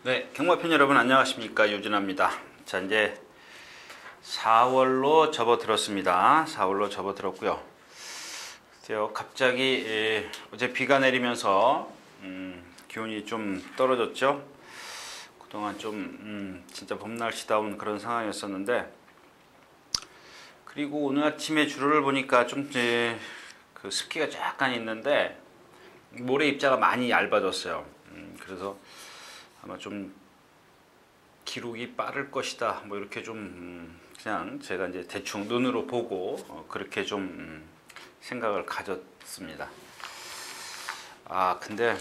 네, 경마팬 여러분 안녕하십니까, 유진아입니다. 자, 이제 4월로 접어들었습니다. 4월로 접어들었고요. 갑자기 어제 비가 내리면서 기온이 좀 떨어졌죠. 그동안 좀 진짜 봄날씨다운 그런 상황이었었는데, 그리고 오늘 아침에 주로를 보니까 좀 그 습기가 약간 있는데 모래 입자가 많이 얇아졌어요. 그래서 아마 좀 기록이 빠를 것이다, 뭐 이렇게 좀 그냥 제가 이제 대충 눈으로 보고 그렇게 좀 생각을 가졌습니다. 근데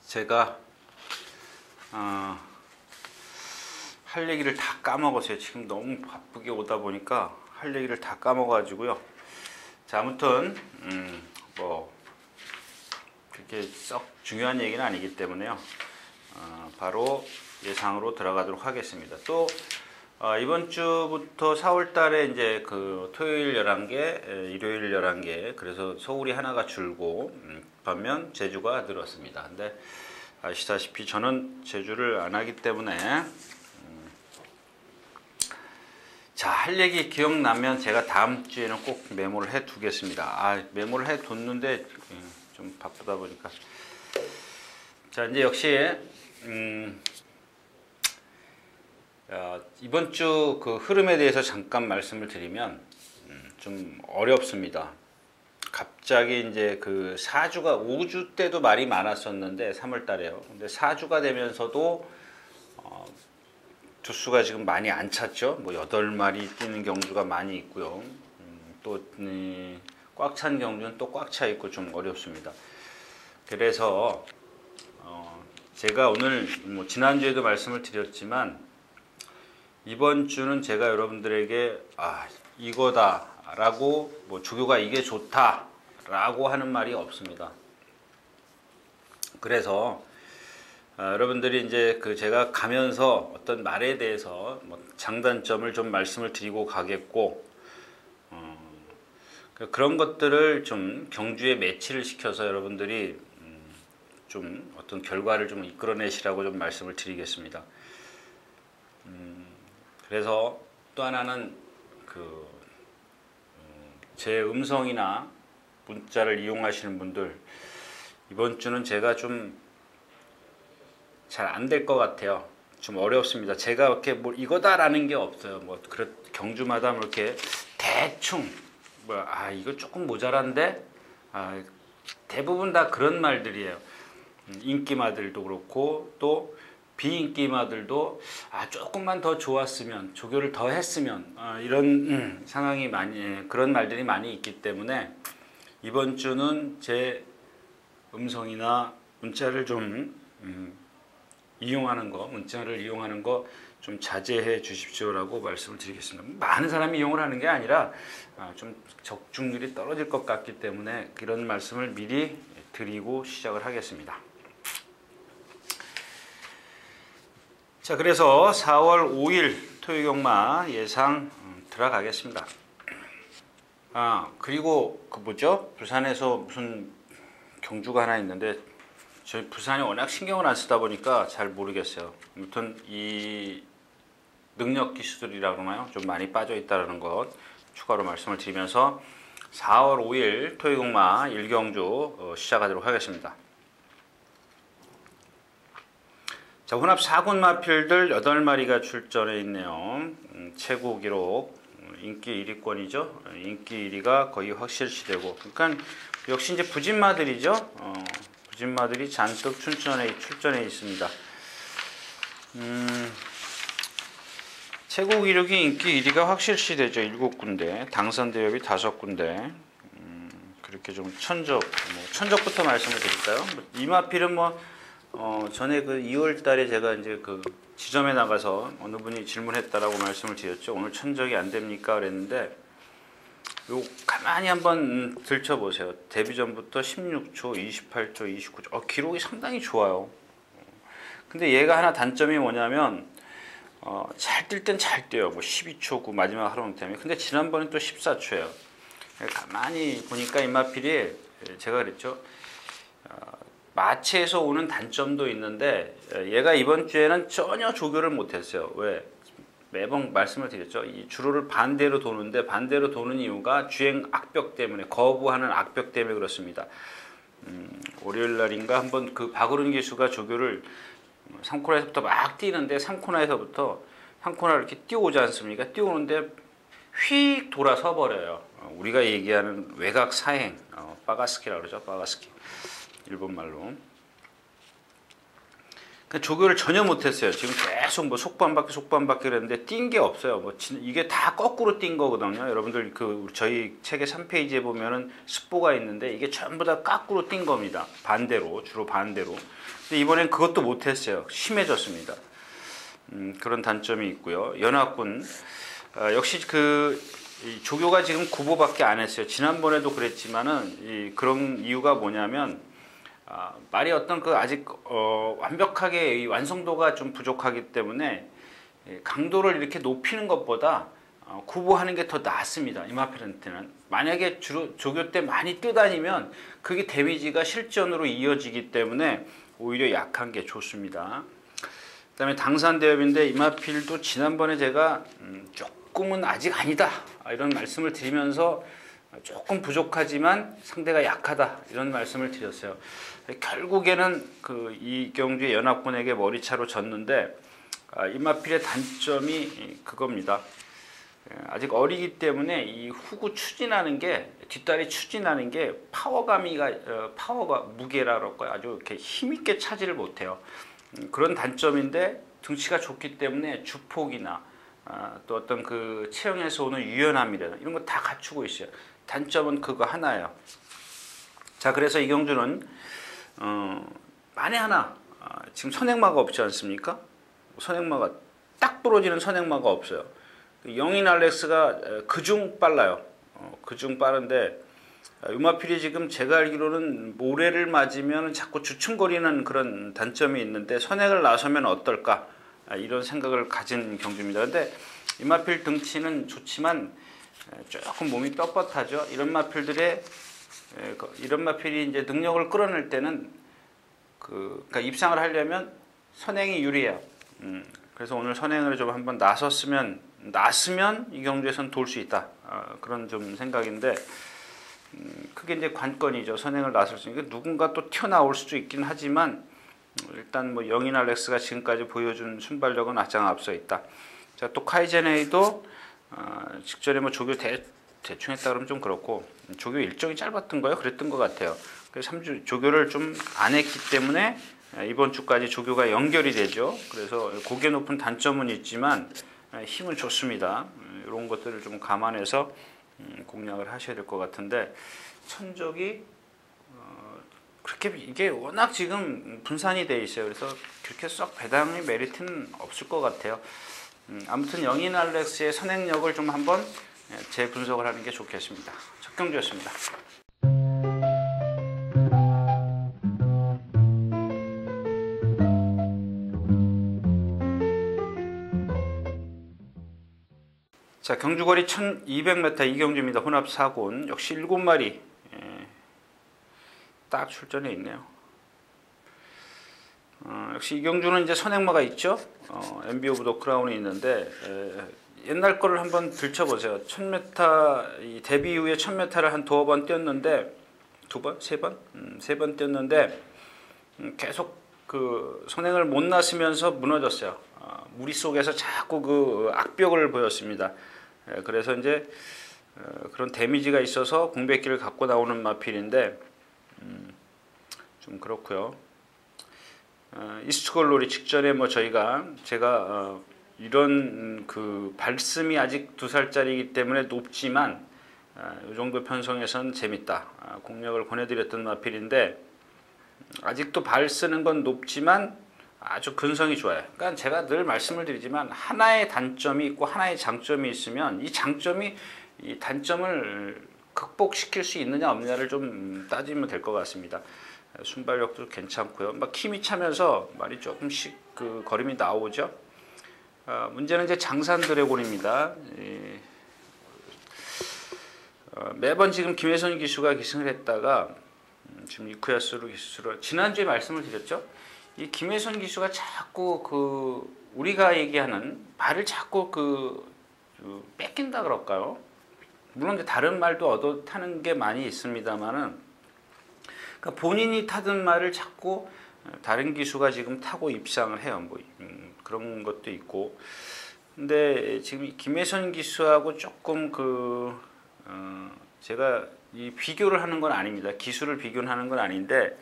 제가 할 얘기를 다 까먹었어요. 지금 너무 바쁘게 오다 보니까 할 얘기를 다 까먹어가지고요. 자, 아무튼 뭐 그렇게 썩 중요한 얘기는 아니기 때문에요. 바로 예상으로 들어가도록 하겠습니다. 또 이번 주부터 4월 달에 이제 그 토요일 11개, 일요일 11개, 그래서 서울이 하나가 줄고 반면 제주가 늘었습니다. 근데 아시다시피 저는 제주를 안 하기 때문에 자, 할 얘기 기억나면 제가 다음 주에는 꼭 메모를 해 두겠습니다. 메모를 해 뒀는데 좀 바쁘다 보니까. 자, 이제 역시 이번 주 그 흐름에 대해서 잠깐 말씀을 드리면 좀 어렵습니다. 갑자기 이제 그 5주 때도 말이 많았었는데 3월 달에요. 근데 4주가 되면서도 두수가 지금 많이 안 찼죠. 뭐 8마리 뛰는 경주가 많이 있고요. 또 꽉 찬 경주는 또 꽉 차 있고 좀 어렵습니다. 그래서 제가 오늘 뭐 지난주에도 말씀을 드렸지만 이번 주는 제가 여러분들에게 이거다 라고 뭐 주교가 이게 좋다 라고 하는 말이 없습니다. 그래서 여러분들이 이제 제가 가면서 어떤 말에 대해서 뭐 장단점을 좀 말씀을 드리고 가겠고, 그런 것들을 좀 경주에 매치를 시켜서 여러분들이 좀 어떤 결과를 좀 이끌어내시라고 좀 말씀을 드리겠습니다. 그래서 또 하나는 제 음성이나 문자를 이용하시는 분들, 이번 주는 제가 좀 잘 안 될 것 같아요. 좀 어렵습니다. 제가 이렇게 뭐 이거다라는 게 없어요. 뭐 경주마다 뭐 이렇게 대충 이거 조금 모자란데 대부분 다 그런 말들이에요. 인기마들도 그렇고 또 비인기마들도 조금만 더 좋았으면, 조교를 더 했으면, 이런 상황이 그런 말들이 많이 있기 때문에 이번 주는 제 음성이나 문자를 좀 문자를 이용하는 거 좀 자제해 주십시오라고 말씀을 드리겠습니다. 많은 사람이 이용을 하는 게 아니라 좀 적중률이 떨어질 것 같기 때문에 이런 말씀을 미리 드리고 시작을 하겠습니다. 자, 그래서 4월 5일 토요경마 예상 들어가겠습니다. 그리고 부산에서 무슨 경주가 하나 있는데 저희 부산이 워낙 신경을 안 쓰다 보니까 잘 모르겠어요. 아무튼 이 능력 기수들이라고 그러나요? 좀 많이 빠져 있다는 것 추가로 말씀을 드리면서 4월 5일 토요경마 1경주 시작하도록 하겠습니다. 자, 혼합 4군 마필들 8마리가 출전해 있네요. 최고 기록 인기 1위권이죠. 인기 1위가 거의 확실시되고, 그러니까 역시 이제 부진마들이죠. 부진마들이 잔뜩 출전해 있습니다. 최고 기록이 인기 1위가 확실시되죠. 7군데, 당선 대엽이 5군데. 그렇게 좀 천적부터 말씀을 드릴까요? 이 마필은 전에 2월 달에 제가 이제 지점에 나가서 어느 분이 질문했다라고 말씀을 드렸죠. 오늘 천적이 안 됩니까? 그랬는데, 가만히 한번 들춰보세요. 데뷔 전부터 16초, 28초, 29초. 기록이 상당히 좋아요. 근데 얘가 하나 단점이 뭐냐면, 잘 뛸 땐 잘 뛰어요. 12초 9 마지막 하루 때문에. 근데 지난번엔 또 14초예요. 가만히 보니까 이 마필이 제가 그랬죠. 마체에서 오는 단점도 있는데 얘가 이번 주에는 전혀 조교를 못했어요. 왜? 매번 말씀을 드렸죠. 이 주로를 반대로 도는데 반대로 도는 이유가 주행 악벽 때문에 거부하는 악벽 때문에 그렇습니다. 월요일 날인가 한번 그 박으른 기수가 조교를 3코너에서부터 막 뛰는데 3코너에서부터 3코너를 이렇게 뛰어오지 않습니까? 뛰어오는데 휙 돌아서 버려요. 우리가 얘기하는 외곽 사행, 빠가스키라고 그러죠. 빠가스키. 일본 말로. 그러니까 조교를 전혀 못했어요. 지금 계속 뭐 속보 한 바퀴 그랬는데 뛴 게 없어요. 뭐 이게 다 거꾸로 뛴 거거든요. 여러분들 그 저희 책의 3페이지에 보면은 스포가 있는데 이게 전부 다 거꾸로 뛴 겁니다. 반대로, 주로 반대로. 근데 이번엔 그것도 못했어요. 심해졌습니다. 그런 단점이 있고요. 연합군 역시 이 조교가 지금 9보밖에 안 했어요. 지난번에도 그랬지만은 그런 이유가 뭐냐면 말이 어떤 아직 완벽하게 이 완성도가 좀 부족하기 때문에 강도를 이렇게 높이는 것보다 구보하는 게 더 낫습니다. 이마필한테는 만약에 주로 조교 때 많이 뛰다니면 그게 데미지가 실전으로 이어지기 때문에 오히려 약한 게 좋습니다. 그다음에 당산 대업인데 이마필도 지난번에 제가 조금은 아직 아니다 이런 말씀을 드리면서 조금 부족하지만 상대가 약하다 이런 말씀을 드렸어요. 결국에는 이경주의 연합군에게 머리차로 졌는데 이마필의 단점이 그겁니다. 아직 어리기 때문에 이 후구 추진하는 게 뒷다리 추진하는 게 파워가 무게라고 할까요? 아주 이렇게 힘있게 차지를 못해요. 그런 단점인데 등치가 좋기 때문에 주폭이나 또 어떤 그 체형에서 오는 유연함이라는 이런 거 다 갖추고 있어요. 단점은 그거 하나예요. 자, 그래서 이경주는 만에 하나 지금 선행마가 없지 않습니까? 선행마가 딱 부러지는 선행마가 없어요. 영인 알렉스가 그중 빨라요. 그중 빠른데 유마필이 지금 제가 알기로는 모래를 맞으면 자꾸 주춤거리는 그런 단점이 있는데 선행을 나서면 어떨까 이런 생각을 가진 경주입니다. 근데 이마필 등치는 좋지만 조금 몸이 뻣뻣하죠. 이런 마필이 이제 능력을 끌어낼 때는 그러니까 입상을 하려면 선행이 유리해요. 그래서 오늘 선행을 좀 한번 나섰으면 이 경주에서는 돌 수 있다. 그런 좀 생각인데 그게 이제 관건이죠. 선행을 나설 수 있는 누군가 또 튀어나올 수도 있긴 하지만 일단 뭐 영인 알렉스가 지금까지 보여준 순발력은 아장 앞서 있다. 자, 또 카이제네이도 직전에 뭐 조교 대충 했다 그러면 좀 그렇고 조교 일정이 짧았던 거예요. 그랬던 것 같아요. 그래서 3주 조교를 좀 안 했기 때문에 이번 주까지 조교가 연결이 되죠. 그래서 고개 높은 단점은 있지만 힘은 좋습니다. 이런 것들을 좀 감안해서 공략을 하셔야 될 것 같은데 천적이 그렇게 이게 워낙 지금 분산이 돼 있어요. 그래서 그렇게 썩 배당의 메리트는 없을 것 같아요. 아무튼 영인 알렉스의 선행력을 좀 한번 재분석을 하는 게 좋겠습니다. 첫 경주였습니다. 자, 경주거리 1200m 이경주입니다. 혼합 4군 역시 7마리 딱 출전해 있네요. 역시 이경주는 이제 선행마가 있죠. MB 오브 더 크라운이 있는데 옛날 거를 한번 들춰보세요. 1000m 이 데뷔 이후에 1000m를 한 두어 번 뛰었는데 세 번 뛰었는데 계속 그 선행을 못 나서면서 무너졌어요. 무리 속에서 자꾸 그 악벽을 보였습니다. 그래서 이제 그런 데미지가 있어서 공백기를 갖고 나오는 마필인데 좀 그렇고요. 이스트걸로리 직전에 뭐 제가 이런 그 발씀이 아직 2살짜리이기 때문에 높지만 이 정도 편성에선 재밌다. 공략을 권해드렸던 마필인데 아직도 발 쓰는 건 높지만 아주 근성이 좋아요. 그러니까 제가 늘 말씀을 드리지만 하나의 단점이 있고 하나의 장점이 있으면 이 장점이 이 단점을 극복시킬 수 있느냐 없느냐를 좀 따지면 될 것 같습니다. 순발력도 괜찮고요. 막 힘이 차면서 말이 조금씩 그 걸음이 나오죠. 문제는 이제 장산 드래곤입니다. 매번 지금 김혜선 기수가 기승을 했다가 지금 이쿠야스로 기수로 지난주에 말씀을 드렸죠. 이 김혜선 기수가 자꾸 우리가 얘기하는 말을 자꾸 뺏긴다 그럴까요? 물론 이제 다른 말도 얻어 타는 게 많이 있습니다만은, 그러니까 본인이 타던 말을 자꾸 다른 기수가 지금 타고 입상을 해요. 뭐 그런 것도 있고. 근데 지금 김혜선 기수하고 조금 제가 이 비교를 하는 건 아닙니다. 기수를 비교하는 건 아닌데,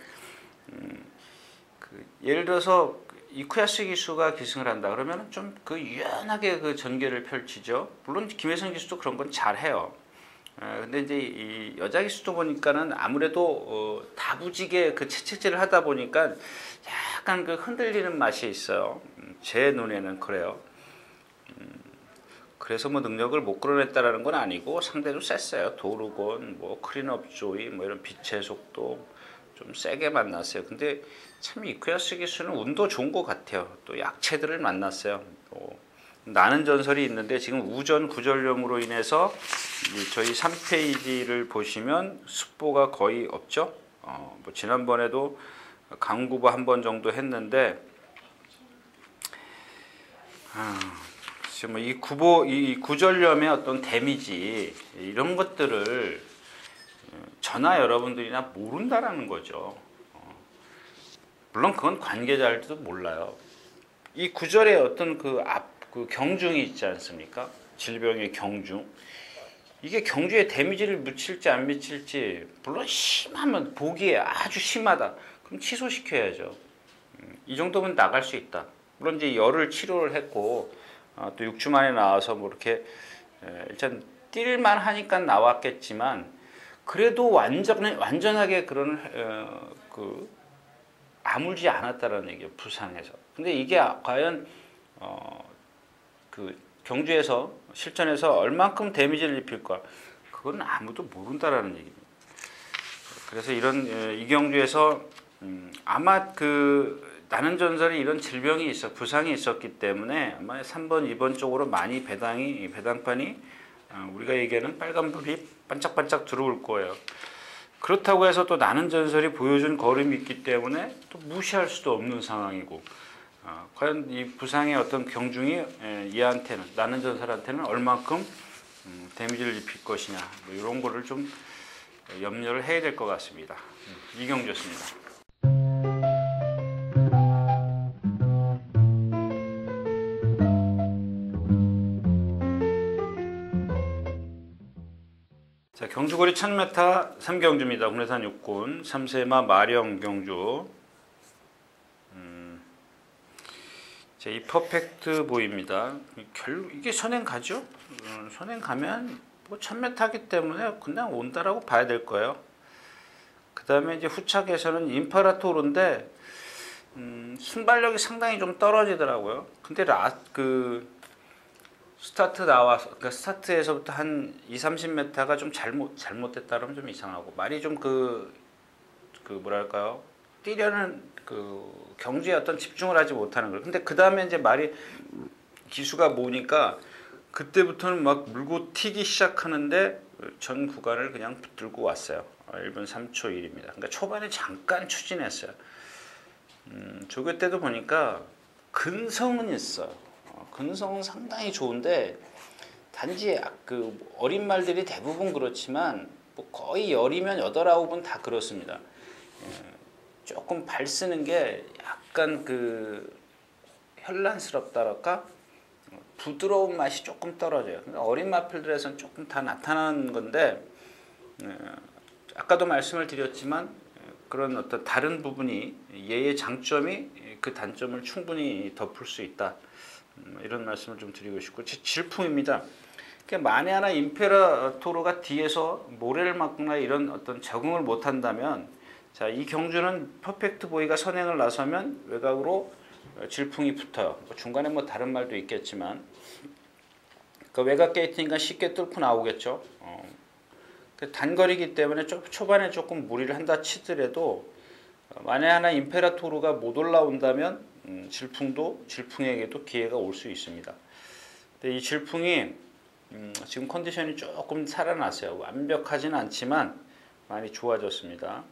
예를 들어서 이쿠야스 기수가 기승을 한다 그러면 좀 유연하게 전개를 펼치죠. 물론 김혜선 기수도 그런 건 잘해요. 근데 이제 이 여자 기수도 보니까는 아무래도 다부지게 채찍질을 하다 보니까 약간 흔들리는 맛이 있어요. 제 눈에는 그래요. 그래서 뭐 능력을 못 끌어냈다라는 건 아니고 상대도 셌어요. 도르곤, 뭐 클린업 조이, 뭐 이런 빛의 속도 좀 세게 만났어요. 근데 참 이쿠야스 기수는 운도 좋은 것 같아요. 또 약체들을 만났어요. 나는 전설이 있는데 지금 우전 구절염으로 인해서 저희 3페이지를 보시면 스포가 거의 없죠. 뭐 지난번에도 강구부 한 번 정도 했는데, 지금 이 구절염의 어떤 데미지 이런 것들을 저나 여러분들이나 모른다라는 거죠. 물론 그건 관계자들도 몰라요. 이 구절에 어떤 경중이 있지 않습니까? 질병의 경중. 이게 경주에 데미지를 미칠지 안 미칠지, 물론 심하면 보기에 아주 심하다. 그럼 취소시켜야죠. 이 정도면 나갈 수 있다. 물론 이제 열을 치료를 했고 또 6주 만에 나와서 뭐 이렇게 일단 뛸만 하니까 나왔겠지만, 그래도 완전하게 그런 아물지 않았다라는 얘기예요. 부상에서. 근데 이게 과연 경주에서 실전에서 얼만큼 데미지를 입힐까? 그건 아무도 모른다라는 얘기입니다. 그래서 이 경주에서 아마 나는 전설이 이런 질병이 부상이 있었기 때문에 아마 3번, 2번 쪽으로 많이 배당판이 우리가 얘기하는 빨간불이 반짝반짝 들어올 거예요. 그렇다고 해서 또 나는 전설이 보여준 걸음이 있기 때문에 또 무시할 수도 없는 상황이고, 과연 이 부상의 어떤 경중이 얘한테는, 나는 전설한테는 얼만큼 데미지를 입힐 것이냐, 뭐 이런 거를 좀 염려를 해야 될 것 같습니다. 이경주였습니다. 자, 경주거리 1000m 3경주입니다. 국내산 육군 3세마 마령 경주. 이 퍼펙트 보입니다. 이게 선행 가죠? 선행 가면 뭐 1000m 하기 때문에 그냥 온다라고 봐야 될 거예요. 그 다음에 이제 후착에서는 임파라토르인데 순발력이 상당히 좀 떨어지더라고요. 근데 그러니까 스타트에서부터 한 20-30m가 좀 잘못됐다 그러면 좀 이상하고, 말이 좀 뭐랄까요? 뛰려는 경주에 어떤 집중을 하지 못하는 거예요. 근데 그 다음에 이제 기수가 모으니까 그때부터는 막 물고 튀기 시작하는데 전 구간을 그냥 붙들고 왔어요. 1분 3초 1입니다. 그러니까 초반에 잠깐 추진했어요. 조교 때도 보니까 근성은 있어요. 근성은 상당히 좋은데, 단지 어린 말들이 대부분 그렇지만 뭐 거의 10이면 8, 9은 다 그렇습니다. 조금 발 쓰는 게 약간 현란스럽다랄까? 부드러운 맛이 조금 떨어져요. 어린 마필들에서는 조금 다 나타나는 건데, 아까도 말씀을 드렸지만 그런 어떤 다른 부분이, 얘의 장점이 그 단점을 충분히 덮을 수 있다. 이런 말씀을 좀 드리고 싶고, 질풍입니다. 만에 하나 임페라토르가 뒤에서 모래를 맞거나 이런 어떤 적응을 못한다면, 자, 이 경주는 퍼펙트 보이가 선행을 나서면 외곽으로 질풍이 붙어요. 중간에 뭐 다른 말도 있겠지만, 외곽 게이트니까 쉽게 뚫고 나오겠죠. 단거리이기 때문에 초반에 조금 무리를 한다 치더라도, 만에 하나 임페라토르가 못 올라온다면 질풍에게도 기회가 올 수 있습니다. 근데 이 질풍이 지금 컨디션이 조금 살아났어요. 완벽하지는 않지만 많이 좋아졌습니다.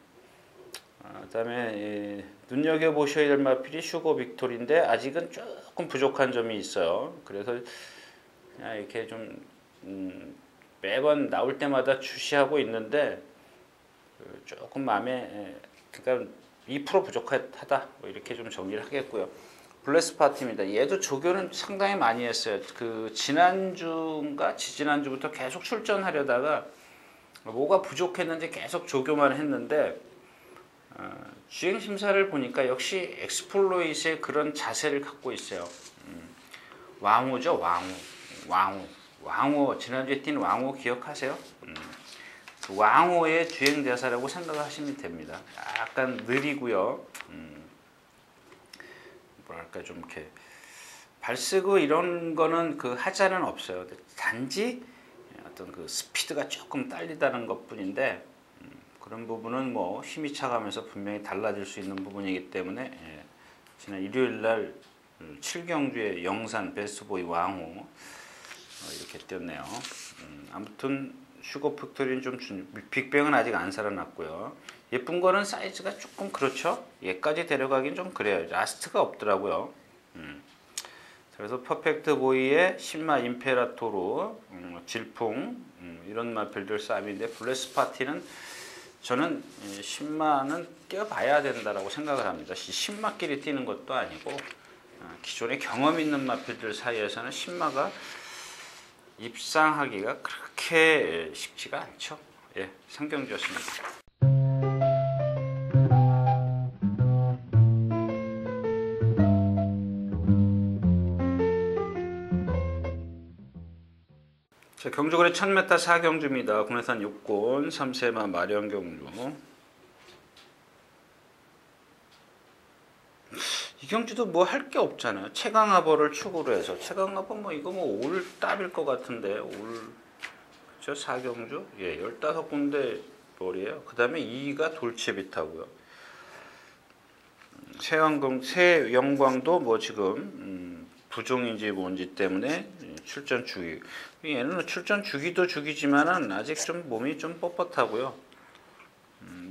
그다음에 눈여겨보셔야 될 마필이 슈거 빅토리인데 아직은 조금 부족한 점이 있어요. 그래서 그냥 이렇게 좀 매번 나올 때마다 주시하고 있는데 조금 마음에 그러니까 2% 부족하다 뭐 이렇게 좀 정리를 하겠고요. 블레스 파티입니다. 얘도 조교는 상당히 많이 했어요. 그 지난주인가 지지난주부터 계속 출전하려다가 뭐가 부족했는지 계속 조교만 했는데 주행 심사를 보니까 역시 엑스플로잇의 그런 자세를 갖고 있어요. 왕호죠, 왕호. 지난주에 뛴 왕호 기억하세요? 그 왕호의 주행 대사라고 생각하시면 됩니다. 약간 느리고요. 뭐랄까 좀 이렇게 발쓰고 이런 거는 그 하자는 없어요. 단지 어떤 그 스피드가 조금 딸리다는 것뿐인데 그런 부분은 뭐 힘이 차가면서 분명히 달라질 수 있는 부분이기 때문에 지난 일요일날 7경주의 영산 베스트보이 왕호 이렇게 뛰었네요. 아무튼 슈거 팩토리는 좀 빅뱅은 아직 안 살아났고요. 예쁜 거는 사이즈가 조금 그렇죠. 얘까지 데려가긴 좀 그래요. 라스트가 없더라고요. 그래서 퍼펙트 보이의 신마 임페라토르, 질풍 이런 마필들 싸움인데 블레스 파티는 저는 신마는 뛰어봐야 된다라고 생각을 합니다. 신마끼리 뛰는 것도 아니고 기존에 경험 있는 마필들 사이에서는 신마가 입상하기가 그렇게 쉽지가 않죠. 예, 상경주였습니다. 자, 경주거리 1000m 4경주입니다. 국내산 6권 3세마 마련 경주. 이 경주도 뭐 할 게 없잖아요. 최강하버를 축으로 해서 최강하버 뭐 이거 뭐 올 답일 것 같은데 올 그죠? 4경주 예 15군데 볼이에요. 그 다음에 2위가 돌체비타고요. 새영광도 뭐 지금 부종인지 뭔지 때문에 출전 주기. 얘는 출전 주기도 주기지만은 아직 좀 몸이 좀 뻣뻣하고요.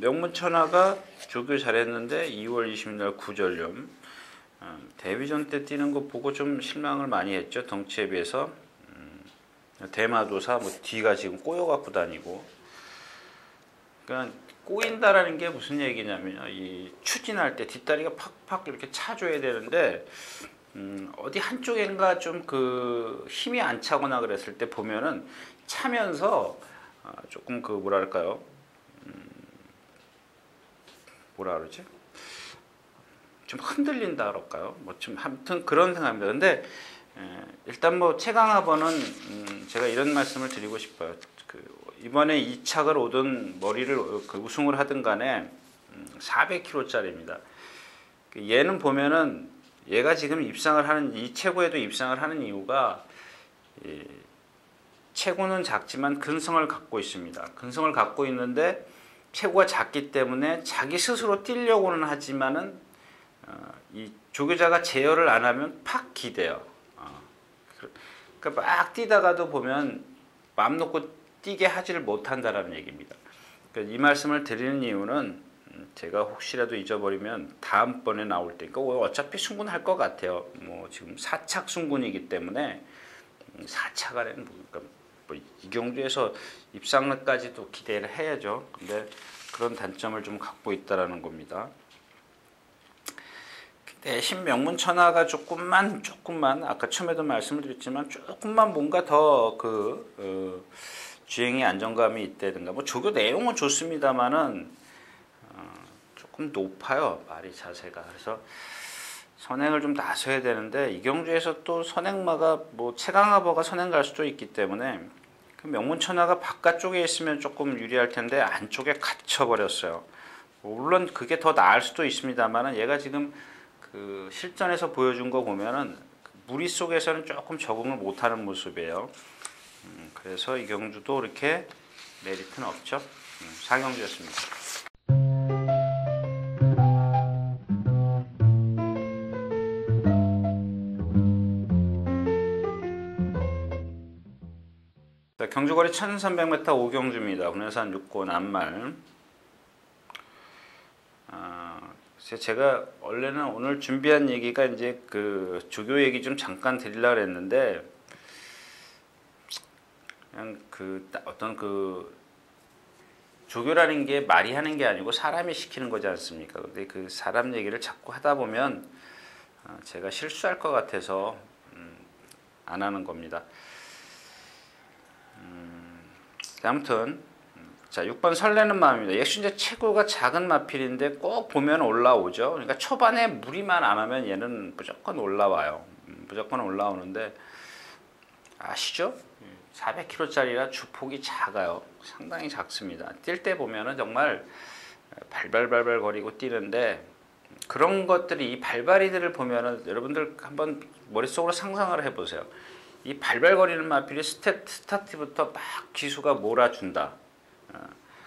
명문천하가 조교 잘했는데 2월 20일 구절염. 데뷔전 때 뛰는 거 보고 좀 실망을 많이 했죠. 덩치에 비해서. 대마도사 뭐 뒤가 지금 꼬여갖고 다니고. 그러니까 꼬인다라는 게 무슨 얘기냐면요. 이 추진할 때 뒷다리가 팍팍 이렇게 차줘야 되는데 어디 한쪽인가 좀 그 힘이 안 차거나 그랬을 때 보면은 차면서 조금 그 뭐랄까요? 뭐라 그러지? 좀 흔들린다 그럴까요? 뭐 좀 아무튼 그런 생각입니다. 근데 일단 뭐 최강하버는 제가 이런 말씀을 드리고 싶어요. 그 이번에 2착을 오든 머리를 그 우승을 하든 간에 400kg짜리입니다. 얘는 보면은 얘가 지금 입상을 하는 이 체구에도 입상을 하는 이유가 체구는 작지만 근성을 갖고 있습니다. 근성을 갖고 있는데 체구가 작기 때문에 자기 스스로 뛰려고는 하지만은 이 조교자가 제어를 안 하면 팍 기대요. 그러니까 막 뛰다가도 보면 마음 놓고 뛰게 하지를 못한다라는 얘기입니다. 그러니까 이 말씀을 드리는 이유는 제가 혹시라도 잊어버리면 다음번에 나올 때니까 어차피 승군할 것 같아요. 뭐 지금 4착 승군이기 때문에 4착 안에는 그러니까 뭐 이경주에서 입상까지도 기대를 해야죠. 근데 그런 단점을 좀 갖고 있다라는 겁니다. 대신 명문천하가 조금만 아까 처음에도 말씀을 드렸지만 조금만 뭔가 더 그 주행의 안정감이 있다든가 뭐 조교 내용은 좋습니다만은 조금 높아요. 말이 자세가. 그래서 선행을 좀 나서야 되는데 이경주에서 또 선행마가 뭐 최강하버가 선행 갈 수도 있기 때문에 그 명문천하가 바깥쪽에 있으면 조금 유리할 텐데 안쪽에 갇혀 버렸어요. 물론 그게 더 나을 수도 있습니다만은 얘가 지금 그 실전에서 보여준 거 보면은 무리 속에서는 조금 적응을 못하는 모습이에요. 그래서 이 경주도 이렇게 메리트는 없죠. 4경주였습니다. 자, 경주거리 1300m 5경주입니다. 국내산 6권 안말. 제가 원래는 오늘 준비한 얘기가 이제 그 조교 얘기 좀 잠깐 드리려고 했는데 그냥 그 어떤 그 조교라는 게 말이 하는 게 아니고 사람이 시키는 거지 않습니까? 근데 그 사람 얘기를 자꾸 하다 보면 제가 실수할 것 같아서 안 하는 겁니다. 아무튼 자 6번 설레는 마음입니다. 역시 이제 체구가 작은 마필인데 꼭 보면 올라오죠. 그러니까 초반에 무리만 안 하면 얘는 무조건 올라와요. 무조건 올라오는데 아시죠? 400kg짜리라 주폭이 작아요. 상당히 작습니다. 뛸 때 보면은 정말 발발발발 거리고 뛰는데 그런 것들이 이 발발이들을 보면은 여러분들 한번 머릿속으로 상상을 해보세요. 이 발발거리는 마필이 스타트부터 막 기수가 몰아준다.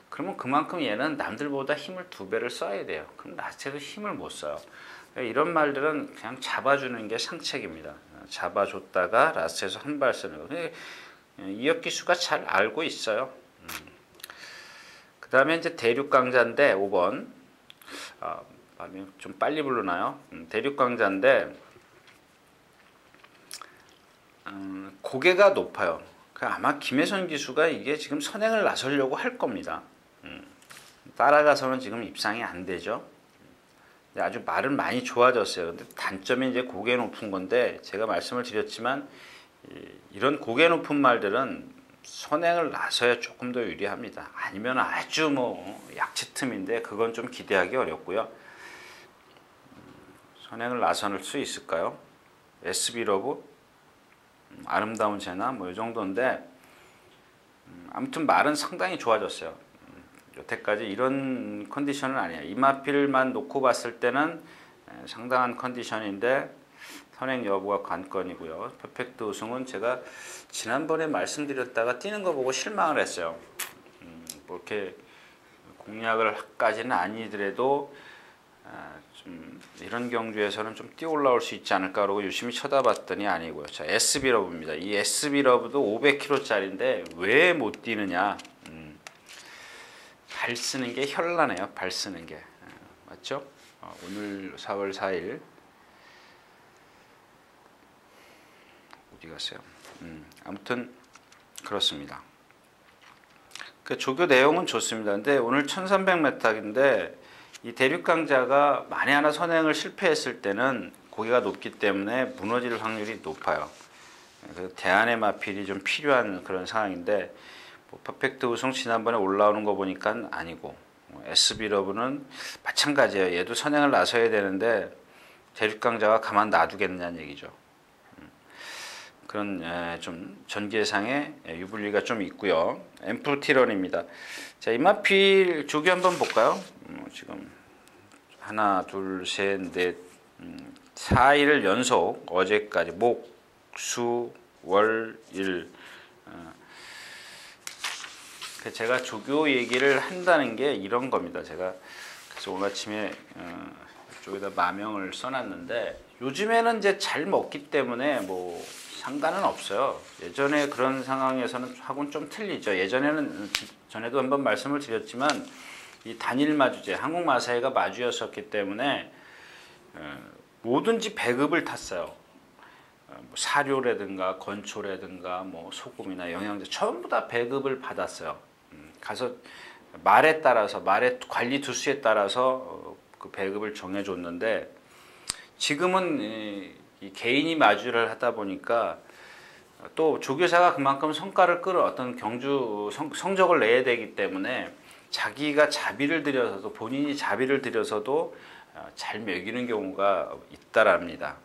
그러면 그만큼 얘는 남들보다 힘을 2배를 써야 돼요. 그럼 라스트에도 힘을 못 써요. 이런 말들은 그냥 잡아주는 게 상책입니다. 잡아줬다가 라스트에서 한 발 쓰는 거. 이혁기수가 잘 알고 있어요. 그 다음에 이제 대륙강자인데 5번 좀 빨리 부르나요? 대륙강자인데 고개가 높아요. 아마 김혜선 기수가 이게 지금 선행을 나서려고 할 겁니다. 따라가서는 지금 입상이 안 되죠. 아주 말은 많이 좋아졌어요. 근데 단점이 이제 고개 높은 건데 제가 말씀을 드렸지만 이런 고개 높은 말들은 선행을 나서야 조금 더 유리합니다. 아니면 아주 뭐 약체 틈인데 그건 좀 기대하기 어렵고요. 선행을 나설 수 있을까요? SB러브, 아름다운 재나 뭐 이 정도인데 아무튼 말은 상당히 좋아졌어요. 여태까지 이런 컨디션은 아니에요. 이마필만 놓고 봤을 때는 상당한 컨디션인데 선행 여부가 관건이고요. 퍼펙트 우승은 제가 지난번에 말씀드렸다가 뛰는 거 보고 실망을 했어요. 뭐 이렇게 공략을까지는 아니더라도 좀 이런 경주에서는 좀 뛰어 올라올 수 있지 않을까 그러고 유심히 쳐다봤더니 아니고요. 자, SB러브입니다. 이 SB러브도 500kg짜리인데 왜 못 뛰느냐? 발 쓰는 게 현란해요. 발 쓰는 게 맞죠? 오늘 4월 4일 어디 갔어요? 아무튼 그렇습니다. 그 조교 내용은 좋습니다. 근데 오늘 1300m인데 이 대륙강자가 만에 하나 선행을 실패했을 때는 고개가 높기 때문에 무너질 확률이 높아요. 대안의 마필이 좀 필요한 그런 상황인데 뭐 퍼펙트 우승 지난번에 올라오는 거 보니까 아니고 SB러브는 마찬가지예요. 얘도 선행을 나서야 되는데 대륙강자가 가만 놔두겠냐는 얘기죠. 그런 좀 전개상의 유불리가 좀 있고요. 앰프티런입니다. 자, 이마필 조교 한번 볼까요? 지금 하나, 둘, 셋, 넷, 4일 연속 어제까지 목, 수, 월, 일. 제가 조교 얘기를 한다는 게 이런 겁니다. 제가 그래서 오늘 아침에 이쪽에다 마명을 써놨는데 요즘에는 이제 잘 먹기 때문에 뭐 상관은 없어요. 예전에 그런 상황에서는 하고는 좀 틀리죠. 예전에는 전에도 한번 말씀을 드렸지만 이 단일 마주제, 한국 마사회가 마주였었기 때문에 뭐든지 배급을 탔어요. 뭐 사료라든가 건초라든가 뭐 소금이나 영양제 전부 다 배급을 받았어요. 가서 말에 따라서 말의 관리 두수에 따라서 그 배급을 정해줬는데 지금은 이 개인이 마주를 하다 보니까 또 조교사가 그만큼 성과를 끌어 어떤 경주 성적을 내야 되기 때문에 자기가 자비를 들여서도 본인이 자비를 들여서도 잘 먹이는 경우가 있다랍니다.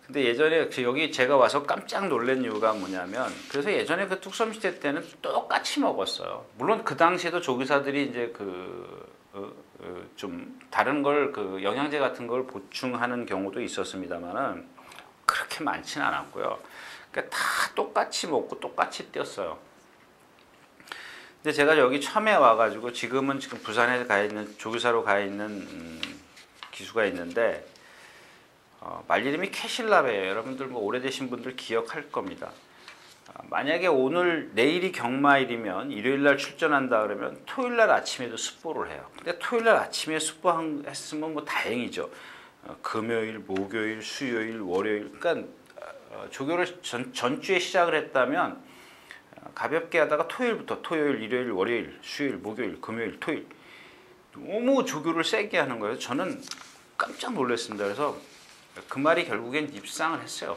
근데 예전에 여기 제가 와서 깜짝 놀란 이유가 뭐냐면 그래서 예전에 그 뚝섬시대 때는 똑같이 먹었어요. 물론 그 당시에도 조교사들이 이제 좀 다른 걸 그 영양제 같은 걸 보충하는 경우도 있었습니다만은 그렇게 많지는 않았고요. 그러니까 다 똑같이 먹고 똑같이 뛰었어요. 근데 제가 여기 처음에 와가지고 지금 부산에 가 있는 조교사로 가 있는 기수가 있는데 말 이름이 캐실라베예요. 여러분들 뭐 오래되신 분들 기억할 겁니다. 만약에 오늘 내일이 경마일이면 일요일날 출전한다 그러면 토요일날 아침에도 습보를 해요. 근데 토요일날 아침에 습보했으면 뭐 다행이죠. 금요일, 목요일, 수요일, 월요일, 그러니까 조교를 전주에 시작을 했다면 가볍게 하다가 토요일부터 토요일, 일요일, 월요일, 수요일, 목요일, 금요일, 토요일 너무 조교를 세게 하는 거예요. 저는 깜짝 놀랐습니다. 그래서 그 말이 결국엔 입상을 했어요.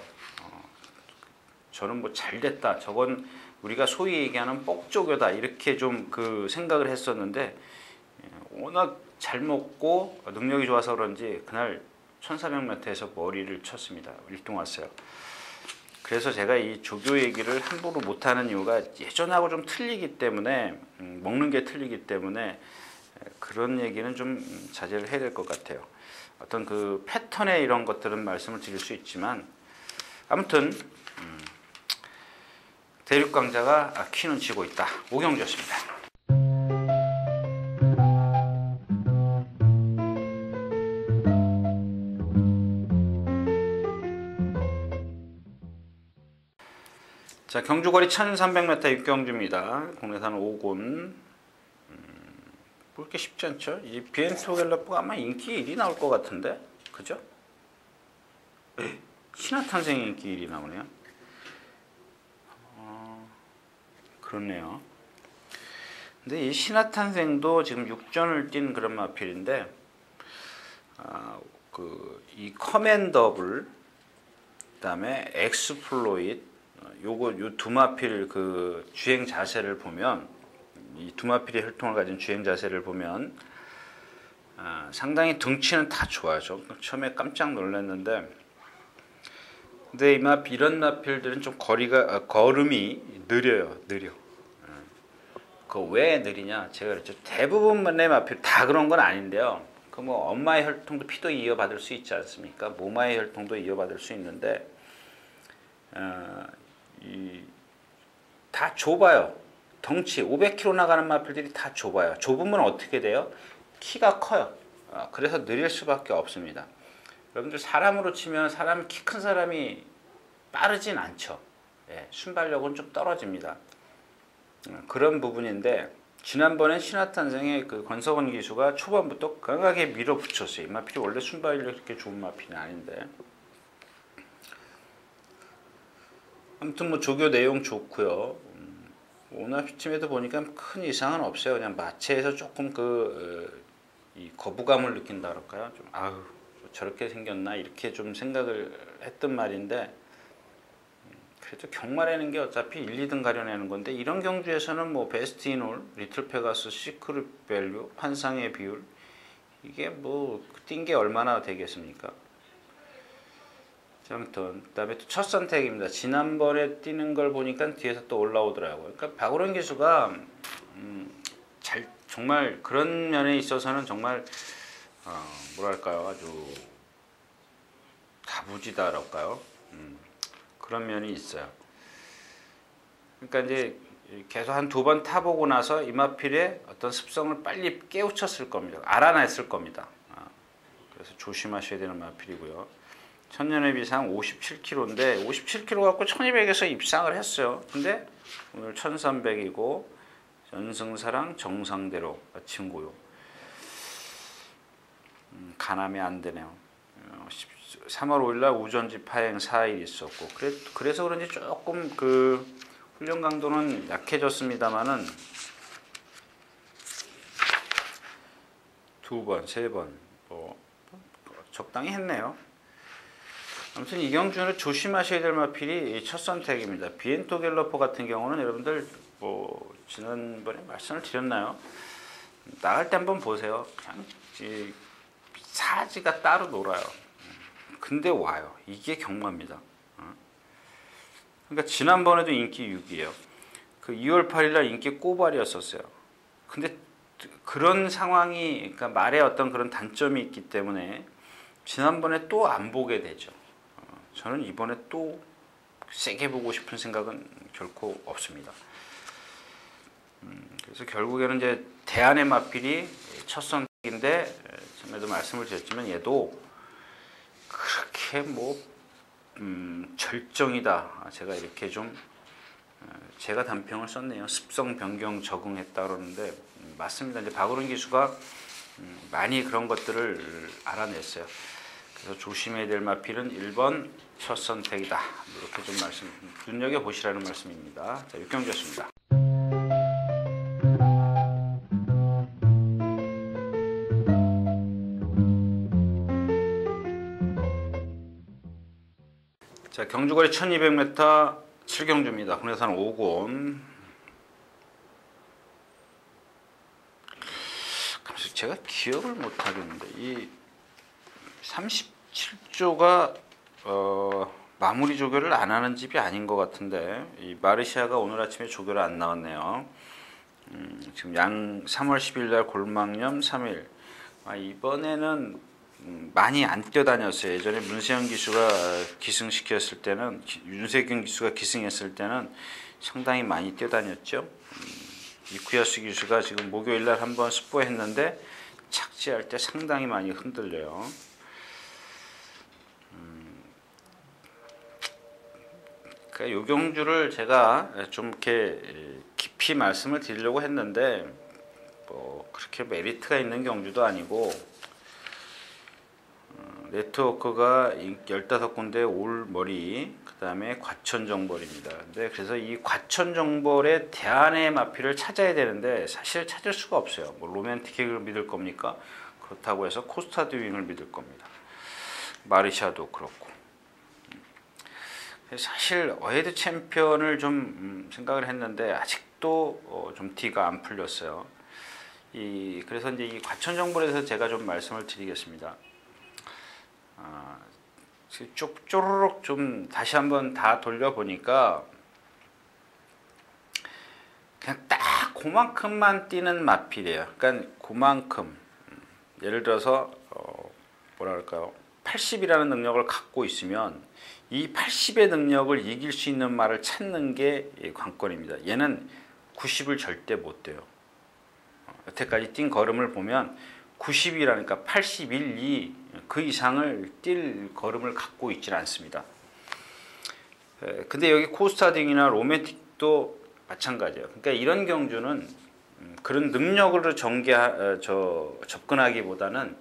저는 뭐 잘됐다. 저건 우리가 소위 얘기하는 뻑조교다. 이렇게 좀 그 생각을 했었는데 워낙 잘 먹고 능력이 좋아서 그런지 그날 1400m에서 머리를 쳤습니다. 1등 왔어요. 그래서 제가 이 조교 얘기를 함부로 못하는 이유가 예전하고 좀 틀리기 때문에 먹는 게 틀리기 때문에 그런 얘기는 좀 자제를 해야 될 것 같아요. 어떤 그 패턴의 이런 것들은 말씀을 드릴 수 있지만 아무튼 대륙강자가 키는 지고 있다. 오경주였습니다. 자, 경주거리 1300m 육경주입니다. 국내산 5군. 뭐 이렇게 쉽지 않죠? 이 비엔토 갤러프가 아마 인기 1위 나올 것 같은데? 그죠? 신화탄생 인기 1위 나오네요. 그렇네요. 근데 이 신화탄생도 지금 6전을 뛴 그런 마필인데, 이 커맨더블, 그다음에 엑스플로잇, 요 두 마필 그 주행 자세를 보면, 이 두 마필의 혈통을 가진 주행 자세를 보면 상당히 등치는 다 좋아요. 저 처음에 깜짝 놀랐는데, 근데 이런 마필들은 좀 걸음이 느려요. 그 왜 느리냐? 제가 그랬죠. 대부분의 마필 다 그런 건 아닌데요. 그 뭐 엄마의 혈통도 피도 이어받을 수 있지 않습니까? 모마의 혈통도 이어받을 수 있는데 다 좁아요. 덩치 500kg 나가는 마필들이 다 좁아요. 좁으면 어떻게 돼요? 키가 커요. 그래서 느릴 수밖에 없습니다. 여러분들 사람으로 치면 키 큰 사람이 빠르진 않죠. 예, 순발력은 좀 떨어집니다. 그런 부분인데 지난번에 신화탄생의 그 권석원 기수가 초반부터 강하게 밀어붙였어요. 이 마필이 원래 순발력이 그렇게 좋은 마필은 아닌데. 아무튼 뭐 조교 내용 좋고요. 오늘 아침에도 보니까 큰 이상은 없어요. 그냥 마체에서 조금 이 거부감을 느낀다 그럴까요? 좀 아유 저렇게 생겼나 이렇게 좀 생각을 했던 말인데 그래도 경마라는 게 어차피 1, 2등 가려내는 건데 이런 경주에서는 뭐 베스트 인올, 리틀 페가스, 시크릿 밸류, 환상의 비율 이게 뭐 뛴 게 얼마나 되겠습니까? 아무튼 그다음에 또 첫 선택입니다. 지난번에 뛰는 걸 보니까 뒤에서 또 올라오더라고요. 그러니까 박우령 기수가 정말 그런 면에 있어서는 정말 뭐랄까요, 아주 다부지다랄까요? 그런 면이 있어요. 그러니까 이제 계속 한 2번 타보고 나서 이마필의 어떤 습성을 빨리 깨우쳤을 겁니다. 알아냈을 겁니다. 그래서 조심하셔야 되는 마필이고요. 천년의 비상 57kg인데 57kg 갖고 1200에서 입상을 했어요. 근데 오늘 1300이고 전승사랑 정상대로 아침 고요. 가남이 안 되네요. 3월 5일날 우전지 파행 4일 있었고 그래서 그런지 조금 그 훈련 강도는 약해졌습니다만은 2번, 3번 뭐 적당히 했네요. 아무튼 이 경주는 조심하셔야 될 마필이 첫 선택입니다. 비엔토 갤러퍼 같은 경우는 여러분들 뭐 지난번에 말씀을 드렸나요? 나갈 때 한번 보세요. 그냥 사지가 따로 놀아요. 근데 와요. 이게 경마입니다. 그러니까 지난번에도 인기 6이에요. 그 2월 8일날 인기 꼬발이었었어요. 근데 그런 상황이 그러니까 말에 어떤 그런 단점이 있기 때문에 지난번에 또 안 보게 되죠. 저는 이번에 또 세게 보고 싶은 생각은 결코 없습니다. 그래서 결국에는 이제 대안의 마필이 첫 선택인데 전에도 말씀을 드렸지만 얘도 그렇게 뭐 절정이다. 제가 이렇게 좀 제가 단평을 썼네요. 습성 변경 적응했다 그러는데 맞습니다. 이제 박우른 기수가 많이 그런 것들을 알아냈어요. 그래서 조심해야 될 마필은 1번 첫 선택이다. 이렇게 좀 눈여겨 보시라는 말씀입니다. 자, 6경주였습니다. 자, 경주거리 1200m 7경주입니다. 국내산 5곤. 제가 기억을 못 하겠는데 이 37조가 마무리 조교를 안 하는 집이 아닌 것 같은데 이 마르시아가 오늘 아침에 조교를 안 나왔네요. 지금 3월 10일 날 골망염 3일. 이번에는 많이 안 뛰어다녔어요. 예전에 문세영 기수가 기승시켰을 때는, 윤세경 기수가 기승했을 때는 상당히 많이 뛰어다녔죠. 이쿠야스 기수가 지금 목요일 날 한번 스포했는데 착지할 때 상당히 많이 흔들려요. 그러니까 요 경주를 제가 좀 이렇게 깊이 말씀을 드리려고 했는데 뭐 그렇게 메리트가 있는 경주도 아니고 네트워크가 15군데 올머리, 그 다음에 과천정벌입니다. 근데 그래서 이 과천정벌의 대안의 마필을 찾아야 되는데 사실 찾을 수가 없어요. 뭐 로맨틱을 믿을 겁니까? 그렇다고 해서 코스타드윙을 믿을 겁니다. 마르샤도 그렇고. 사실 어헤드 챔피언을 좀 생각을 했는데 아직도 좀 D가 안 풀렸어요. 그래서 이제 이 과천정벌에 대해서 제가 좀 말씀을 드리겠습니다. 쪼르륵 좀 다시 한번 다 돌려보니까 그냥 딱 그만큼만 뛰는 마필이에요. 그러니까 그만큼 예를 들어서 뭐라 그럴까요? 80이라는 능력을 갖고 있으면 이 80의 능력을 이길 수 있는 말을 찾는 게 관건입니다. 얘는 90을 절대 못 돼요. 여태까지 뛴 걸음을 보면 90이라니까 81, 2 그 이상을 뛸 걸음을 갖고 있질 않습니다. 근데 여기 코스타딩이나 로맨틱도 마찬가지예요. 그러니까 이런 경주는 그런 능력으로 접근하기보다는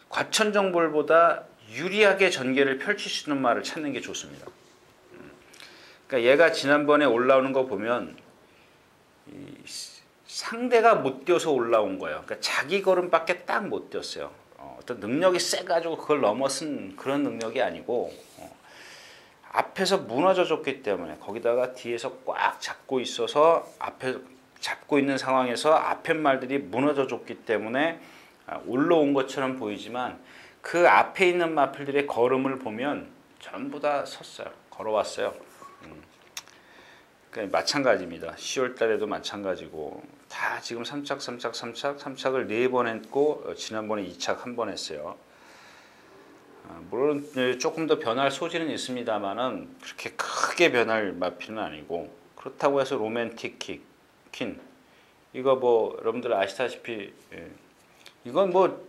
과천정벌보다 유리하게 전개를 펼칠 수 있는 말을 찾는 게 좋습니다. 그러니까 얘가 지난번에 올라오는 거 보면 상대가 못 뛰어서 올라온 거예요. 그러니까 자기 걸음밖에 딱 못 뛰었어요. 어떤 능력이 세가지고 그걸 넘어선 그런 능력이 아니고 앞에서 무너져 줬기 때문에 거기다가 뒤에서 꽉 잡고 있어서 앞에 잡고 있는 상황에서 앞에 말들이 무너져 줬기 때문에 올라온 것처럼 보이지만 그 앞에 있는 마필들의 걸음을 보면 전부 다 섰어요. 걸어왔어요. 그러니까 마찬가지입니다. 10월 달에도 마찬가지고 다 지금 3착 3착을 4번 했고 지난번에 2착 1번 했어요. 물론 조금 더 변할 소지는 있습니다만은 그렇게 크게 변할 마필은 아니고 그렇다고 해서 로맨틱 킨 이거 뭐 여러분들 아시다시피 이건 뭐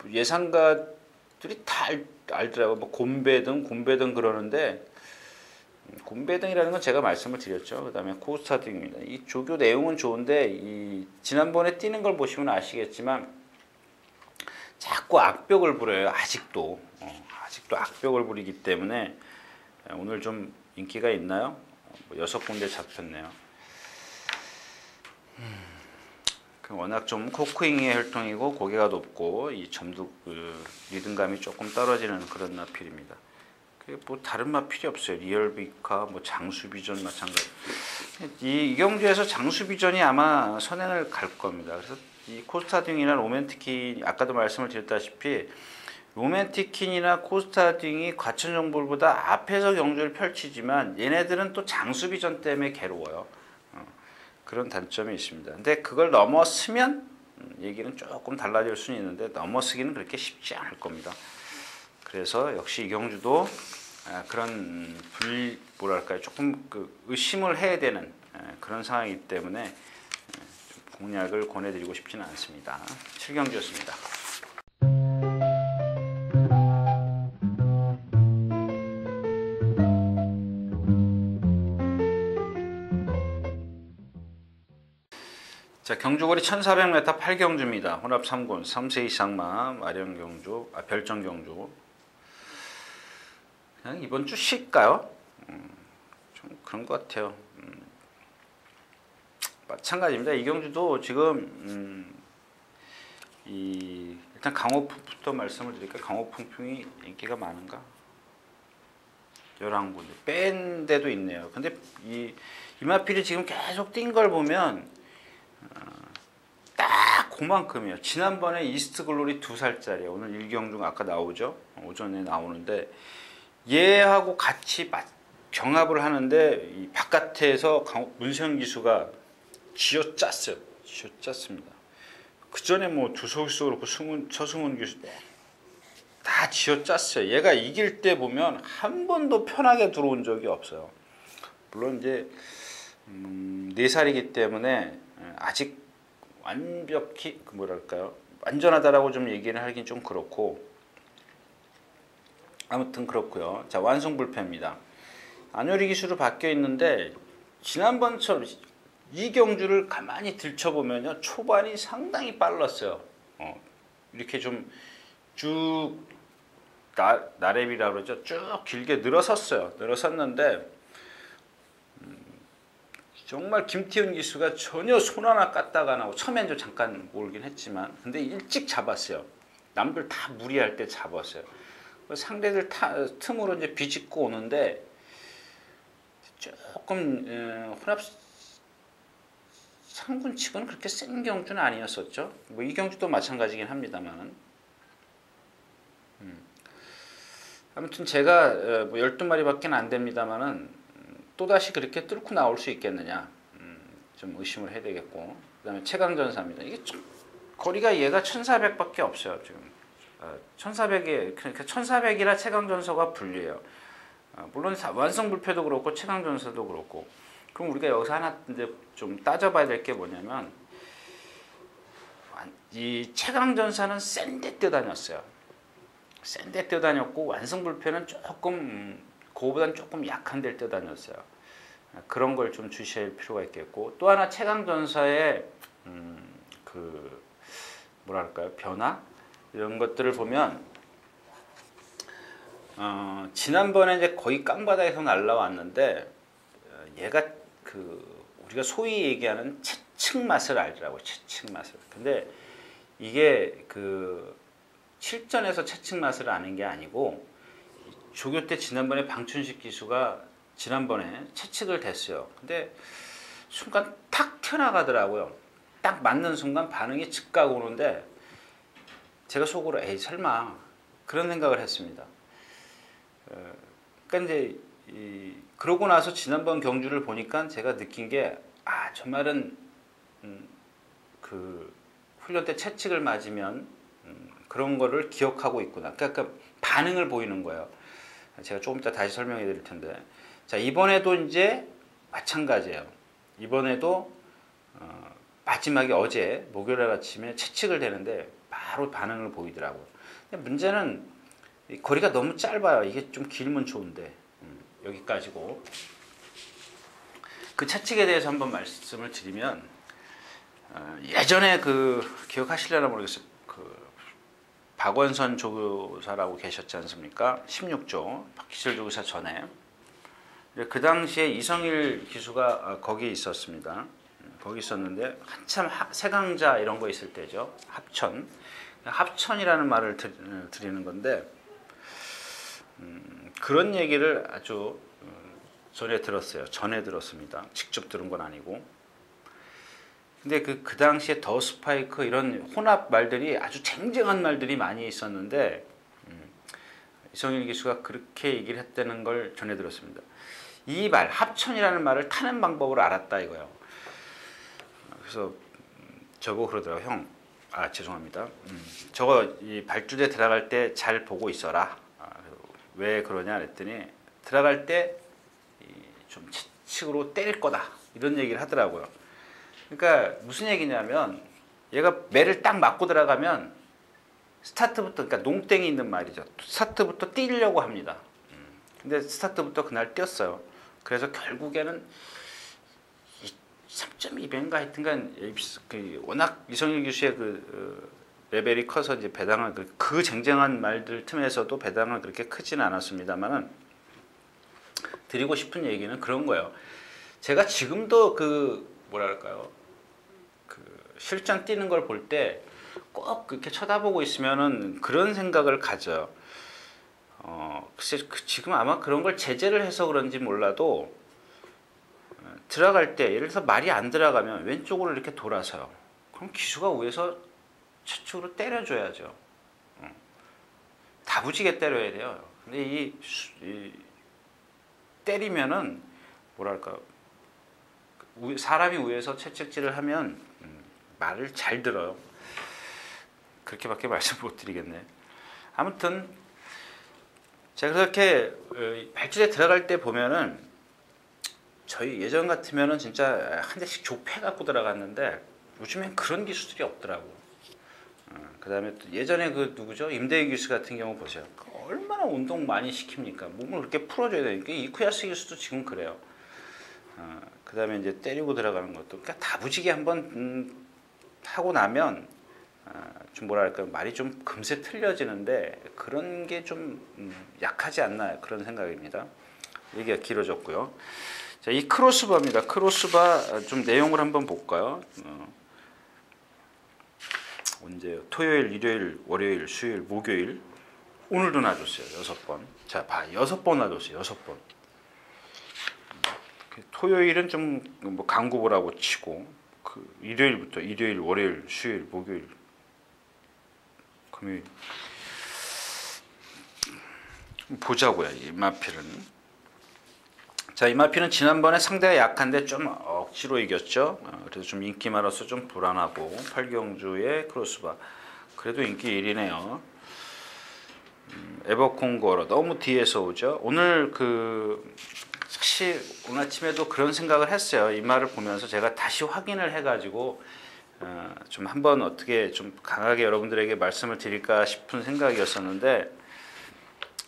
예상가들이 다 알더라고요. 뭐 곰배등 그러는데 곰배등이라는 건 제가 말씀을 드렸죠. 그 다음에 코스타딩입니다. 이 조교 내용은 좋은데 지난번에 뛰는 걸 보시면 아시겠지만 자꾸 악벽을 부려요. 아직도 악벽을 부리기 때문에 오늘 좀 인기가 있나요? 6군데 잡혔네요. 워낙 좀 코크잉의 혈통이고 고개가 높고 이 점도 리듬감이 조금 떨어지는 그런 마필입니다. 뭐 다른 마필이 없어요. 리얼비카, 뭐 장수비전 마찬가지. 이 경주에서 장수비전이 아마 선행을 갈 겁니다. 그래서 이 코스타딩이나 로맨틱킨 아까도 말씀을 드렸다시피 로맨틱킨이나 코스타딩이 과천정벌보다 앞에서 경주를 펼치지만 얘네들은 또 장수비전 때문에 괴로워요. 그런 단점이 있습니다. 근데 그걸 넘어서면 얘기는 조금 달라질 수는 있는데 넘어서기는 그렇게 쉽지 않을 겁니다. 그래서 역시 이 경주도 그런 뭐랄까요, 조금 의심을 해야 되는 그런 상황이기 때문에 공략을 권해드리고 싶지는 않습니다. 7경주였습니다. 경주거리 1400m 8경주입니다. 혼합 3군 3세 이상마 마련 경주, 별정 경주. 그냥 이번 주 쉴까요? 좀 그런 것 같아요. 마찬가지입니다. 이 경주도 지금 일단 강호풍부터 말씀을 드릴까요? 강호풍이 인기가 많은가? 11군데 뺀 데도 있네요. 근데 이마필이 지금 계속 뛴 걸 보면 딱 그만큼이에요. 지난번에 이스트 글로리 2살짜리에요. 오늘 일경중 아까 나오죠? 오전에 나오는데 얘하고 같이 경합을 하는데 이 바깥에서 문세영 기수가 쥐어짰어요. 쥐어짰습니다. 그 전에 뭐 주석수 그렇고 서승훈 기수 다 쥐어짰어요. 얘가 이길 때 보면 한 번도 편하게 들어온 적이 없어요. 물론 이제 4살이기 때문에 아직 완벽히 뭐랄까요, 완전하다라고 좀 얘기를 하긴 좀 그렇고, 아무튼 그렇고요. 자, 완성불패입니다. 안효리 기수로 바뀌어 있는데 지난번처럼 이 경주를 가만히 들춰보면요, 초반이 상당히 빨랐어요. 이렇게 좀 쭉 나래비라고 그러죠. 쭉 길게 늘어섰어요. 늘어섰는데 정말 김태훈 기수가 전혀 손 하나 까딱 안 하고, 처음엔 좀 잠깐 몰긴 했지만 근데 일찍 잡았어요. 남들 다 무리할 때 잡았어요. 상대들 틈으로 이제 비집고 오는데 조금 혼합 상군 치고는 그렇게 센 경주는 아니었었죠. 뭐 이 경주도 마찬가지긴 합니다만. 아무튼 제가 뭐 12마리밖에 안 됩니다만은 또다시 그렇게 뚫고 나올 수 있겠느냐, 좀 의심을 해야 되겠고. 그 다음에 최강전사입니다. 이게 거리가 얘가 1400밖에 없어요. 지금 1400이, 그러니까 1400이라 최강전사가 불리해요. 물론 완성불패도 그렇고 최강전사도 그렇고. 그럼 우리가 여기서 하나 이제 좀 따져봐야 될 게 뭐냐면, 이 최강전사는 센데 뛰어다녔어요. 센데 뛰어다녔고 완성불패는 조금 그거보다는 조금 약한 데를 뛰어다녔어요. 그런 걸 좀 주시할 필요가 있겠고, 또 하나 최강전사의 그 뭐랄까요, 변화 이런 것들을 보면 지난번에 이제 거의 깡바닥에서 날라왔는데 얘가 그 우리가 소위 얘기하는 채측 맛을 알더라고요. 채측 맛을. 근데 이게 그 실전에서 채측 맛을 아는 게 아니고, 조교 때 지난번에 방춘식 기수가 지난번에 채측을 됐어요. 근데 순간 탁 튀어나가더라고요. 딱 맞는 순간 반응이 즉각 오는데 제가 속으로 에이 설마 그런 생각을 했습니다. 그러니까 이제 그러고 나서 지난번 경주를 보니까 제가 느낀 게, 저 말은 그 훈련 때 채찍을 맞으면 그런 거를 기억하고 있구나. 그러니까 반응을 보이는 거예요. 제가 조금 이따 다시 설명해 드릴 텐데. 자, 이번에도 이제 마찬가지예요. 이번에도 마지막에 어제 목요일 아침에 채찍을 대는데 바로 반응을 보이더라고요. 근데 문제는 거리가 너무 짧아요. 이게 좀 길면 좋은데 여기까지고. 그 채찍에 대해서 한번 말씀을 드리면, 예전에 그 기억하시려나 모르겠어요. 그 박원선 조교사라고 계셨지 않습니까? 16조 박희철 조교사 전에. 그 당시에 이성일 기수가 거기에 있었습니다. 거기 있었는데 한참 세강자 이런 거 있을 때죠. 합천이라는 말을 드리는 건데, 그런 얘기를 아주 전에 들었어요. 전에 들었습니다. 직접 들은 건 아니고. 근데 그 당시에 더 스파이크 이런 혼합 말들이 아주 쟁쟁한 말들이 많이 있었는데, 이성일 기수가 그렇게 얘기를 했다는 걸 전해 들었습니다. 이 말, 합천이라는 말을 타는 방법을 알았다 이거예요. 그래서 저보고 그러더라고요. 형, 죄송합니다. 저거 이 발주대 들어갈 때 잘 보고 있어라. 왜 그러냐 그랬더니, 들어갈 때 좀 채찍으로 때릴 거다 이런 얘기를 하더라고요. 그러니까 무슨 얘기냐면, 얘가 매를 딱 맞고 들어가면 스타트부터, 그러니까 농땡이 있는 말이죠. 스타트부터 뛰려고 합니다. 근데 스타트부터 그날 뛰었어요. 그래서 결국에는 3.2배인가 하여튼간 그 워낙 이성일 기수의 그 레벨이 커서 이제 배당을 그 쟁쟁한 말들 틈에서도 배당은 그렇게 크지는 않았습니다만은 드리고 싶은 얘기는 그런 거예요. 제가 지금도 그 뭐랄까요, 그 실전 뛰는 걸 볼 때 꼭 그렇게 쳐다보고 있으면은 그런 생각을 가져요. 글쎄 지금 아마 그런 걸 제재를 해서 그런지 몰라도 들어갈 때 예를 들어서 말이 안 들어가면 왼쪽으로 이렇게 돌아서요. 그럼 기수가 위에서 좌측으로 때려줘야죠. 다부지게 때려야 돼요. 근데 이 때리면은 뭐랄까, 사람이 위에서 채찍질을 하면 말을 잘 들어요. 그렇게밖에 말씀 못 드리겠네. 아무튼 제가 그렇게 발주대 들어갈 때 보면은 저희 예전 같으면은 진짜 한 대씩 좁혀 갖고 들어갔는데 요즘엔 그런 기수들이 없더라고. 그 다음에 또 예전에 그 누구죠? 임대희 기수 같은 경우 보세요. 얼마나 운동 많이 시킵니까? 몸을 그렇게 풀어줘야 되니까. 이쿠야스 기수도 지금 그래요. 그 다음에 이제 때리고 들어가는 것도 그러니까 다부지게 한번 하고 나면 좀 뭐랄까, 말이 좀 금세 틀려지는데 그런 게 좀 약하지 않나, 그런 생각입니다. 얘기가 길어졌고요. 자, 이 크로스바입니다. 크로스바 좀 내용을 한번 볼까요? 언제요? 토요일, 일요일, 월요일, 수요일, 목요일. 오늘도 놔줬어요. 6번. 자, 봐. 6번 놔줬어요. 6번. 토요일은 좀 뭐 강구 보라고 치고, 그 일요일부터 일요일, 월요일, 수요일, 목요일, 금요일. 보자고요. 이 마필은. 자, 이 마필은 지난번에 상대가 약한데 좀 억지로 이겼죠. 그래서 좀 인기 많아서 좀 불안하고, 팔경주의 크로스바. 그래도 인기 1위네요. 에버콩고로 너무 뒤에서 오죠. 오늘 사실 오늘 아침에도 그런 생각을 했어요. 이 말을 보면서 제가 다시 확인을 해가지고 좀 한번 어떻게 좀 강하게 여러분들에게 말씀을 드릴까 싶은 생각이었었는데,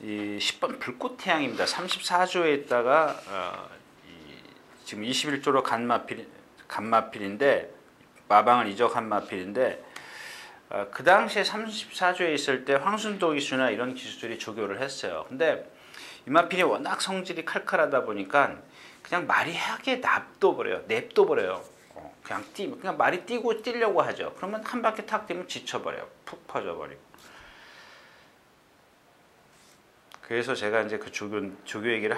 이 10번 불꽃태양입니다. 34조에 있다가 지금 21조로 간마필인데 마방을 이적한 마필인데, 그 당시에 34조에 있을 때 황순도 기수나 이런 기수들이 조교를 했어요. 근데 이 마필이 워낙 성질이 칼칼하다 보니까 그냥 말이 하게 냅둬버려요. 그냥 말이 뛰려고 하죠. 그러면 한 바퀴 탁 뛰면 지쳐버려요. 푹 퍼져버리고. 그래서 제가 이제 그 조교 얘기를